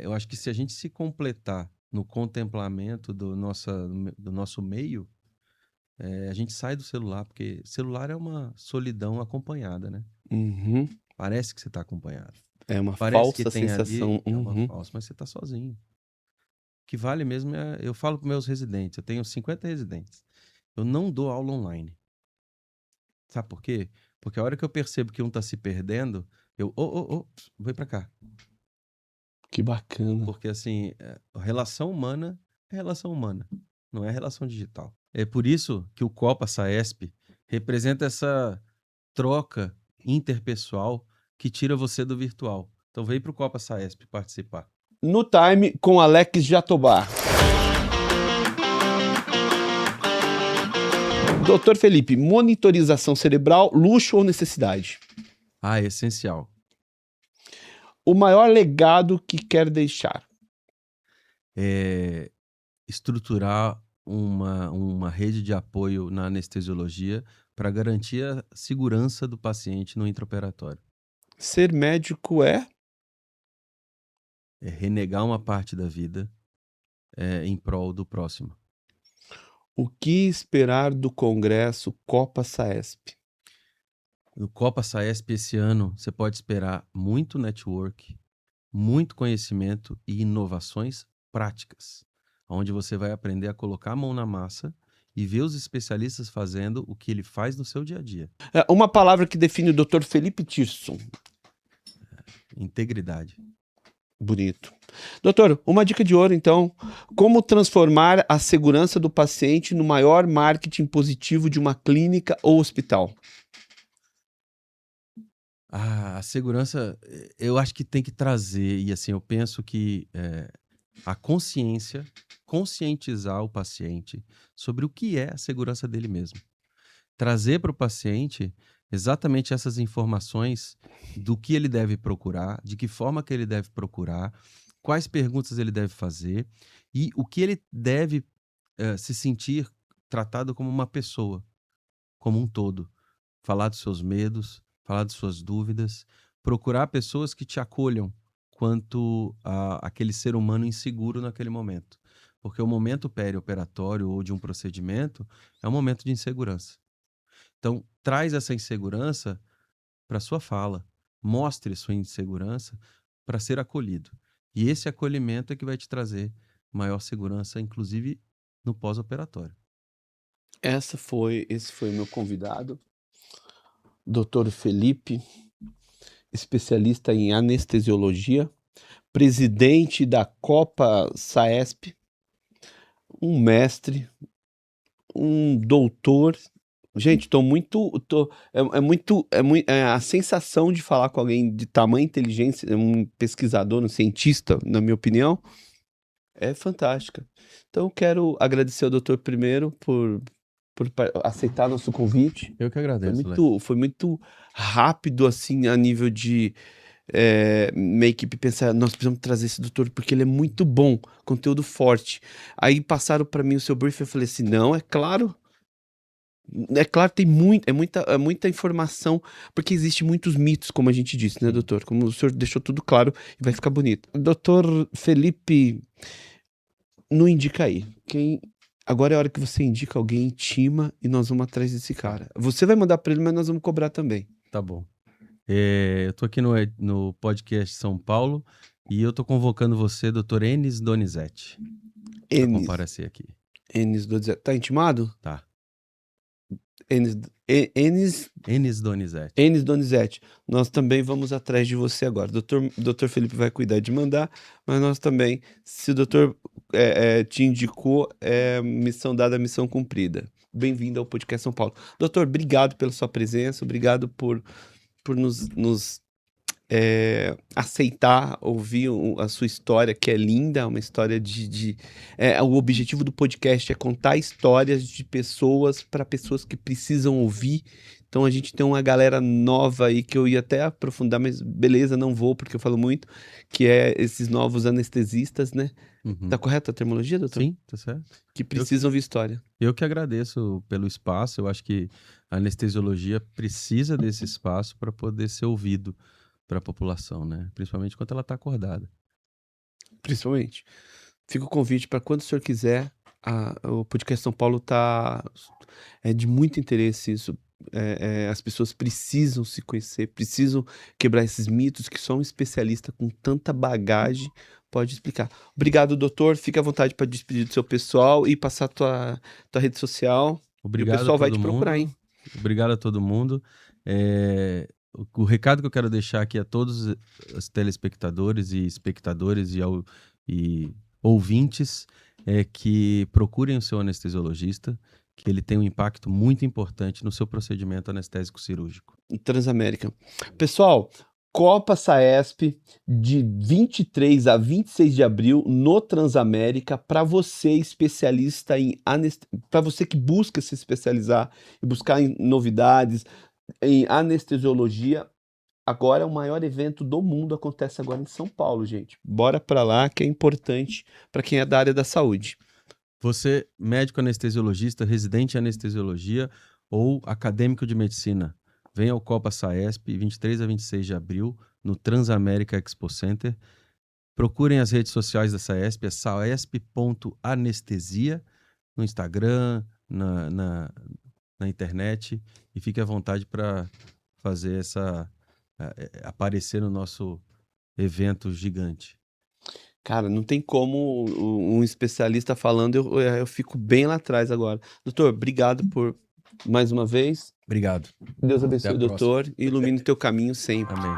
Eu acho que se a gente se completar no contemplamento do nosso meio, a gente sai do celular, porque celular é uma solidão acompanhada, né? Uhum. Parece que você está acompanhado. É uma Parece que falsa tem ali, sensação. é uma Uhum. falsa, mas você está sozinho. O que vale mesmo eu falo para meus residentes, eu tenho 50 residentes. Eu não dou aula online. Sabe por quê? Porque a hora que eu percebo que um está se perdendo, vem para cá. Que bacana. Porque assim, a relação humana é relação humana, não é relação digital. É por isso que o Copa Saesp representa essa troca interpessoal que tira você do virtual. Então vem para o Copa Saesp participar. No Time com Alex Jatobá. Doutor Felipe, monitorização cerebral, luxo ou necessidade? É essencial. O maior legado que quer deixar? Estruturar uma rede de apoio na anestesiologia para garantir a segurança do paciente no intraoperatório. Ser médico é? Renegar uma parte da vida em prol do próximo. O que esperar do Congresso Copa Saesp? No Copa Saesp esse ano, você pode esperar muito network, muito conhecimento e inovações práticas, onde você vai aprender a colocar a mão na massa e ver os especialistas fazendo o que ele faz no seu dia a dia. Uma palavra que define o Dr. Felipe Tirson. Integridade. Bonito. Doutor, uma dica de ouro, então. Como transformar a segurança do paciente no maior marketing positivo de uma clínica ou hospital? A segurança, eu acho que tem que trazer, e assim, eu penso que a conscientizar o paciente sobre o que é a segurança dele mesmo. Trazer para o paciente exatamente essas informações do que ele deve procurar, de que forma que ele deve procurar, quais perguntas ele deve fazer e o que ele deve se sentir tratado como uma pessoa, como um todo. Falar dos seus medos, falar das suas dúvidas, procurar pessoas que te acolham quanto a aquele ser humano inseguro naquele momento. Porque o momento perioperatório ou de um procedimento é um momento de insegurança. Então, traz essa insegurança para sua fala. Mostre sua insegurança para ser acolhido. E esse acolhimento é que vai te trazer maior segurança, inclusive no pós-operatório. Esse foi o meu convidado, Dr. Felipe, especialista em anestesiologia, presidente da Copa SAESP, um mestre, um doutor. Gente, a sensação de falar com alguém de tamanha inteligência, um pesquisador, um cientista, na minha opinião, é fantástica. Então, eu quero agradecer ao doutor primeiro por aceitar nosso convite. Eu que agradeço, Leque. Foi muito rápido, assim, a nível de minha equipe pensar, nós precisamos trazer esse doutor porque ele é muito bom, conteúdo forte. Aí passaram para mim o seu brief, eu falei assim, não, é claro, é muita informação, porque existe muitos mitos, como a gente disse, né, doutor? Como o senhor deixou tudo claro e vai ficar bonito. Doutor Felipe, não indica aí. Agora é a hora que você indica alguém, intima, e nós vamos atrás desse cara. Você vai mandar para ele, mas nós vamos cobrar também. Tá bom. Eu tô aqui no podcast São Paulo e eu tô convocando você, Dr. Enis Donizete, para comparecer aqui. Enis Donizete. Tá intimado? Tá. Enis Donizete. Donizete. Nós também vamos atrás de você agora. Doutor Felipe vai cuidar de mandar, mas nós também, se o doutor te indicou, missão dada, missão cumprida. Bem-vindo ao Podcast São Paulo. Doutor, obrigado pela sua presença, obrigado por nos aceitar, ouvir a sua história, que é linda, uma história o objetivo do podcast é contar histórias de pessoas para pessoas que precisam ouvir. Então a gente tem uma galera nova aí que eu ia até aprofundar, mas beleza, não vou porque eu falo muito, que é esses novos anestesistas, né? Tá correta a terminologia, doutor? Sim, tá certo. Que precisam ouvir história. Eu que agradeço pelo espaço. Eu acho que a anestesiologia precisa desse espaço para poder ser ouvido para a população, né? Principalmente quando ela está acordada. Principalmente. Fica o convite para quando o senhor quiser. O Podcast São Paulo é de muito interesse isso. As pessoas precisam se conhecer, precisam quebrar esses mitos que só um especialista com tanta bagagem pode explicar. Obrigado, doutor. Fique à vontade para despedir do seu pessoal e passar tua rede social. Obrigado e o pessoal a vai todo te procurar, hein? Obrigado a todo mundo. O recado que eu quero deixar aqui a todos os telespectadores e espectadores e ouvintes é que procurem o seu anestesiologista, que ele tem um impacto muito importante no seu procedimento anestésico cirúrgico. Transamérica. Pessoal, Copa SAESP de 23 a 26 de abril no Transamérica, para você especialista em para você que busca se especializar e buscar em novidades em anestesiologia. Agora o maior evento do mundo acontece agora em São Paulo, gente. Bora para lá que é importante para quem é da área da saúde. Você, médico anestesiologista, residente em anestesiologia ou acadêmico de medicina, venha ao Copa SAESP, 23 a 26 de abril, no Transamérica Expo Center. Procurem as redes sociais da SAESP, é saesp.anestesia, no Instagram, na internet, e fique à vontade para fazer aparecer no nosso evento gigante. Cara, não tem como um especialista falando, eu fico bem lá atrás agora. Doutor, obrigado por mais uma vez. Obrigado. Deus abençoe o doutor e ilumine o teu caminho sempre. Amém.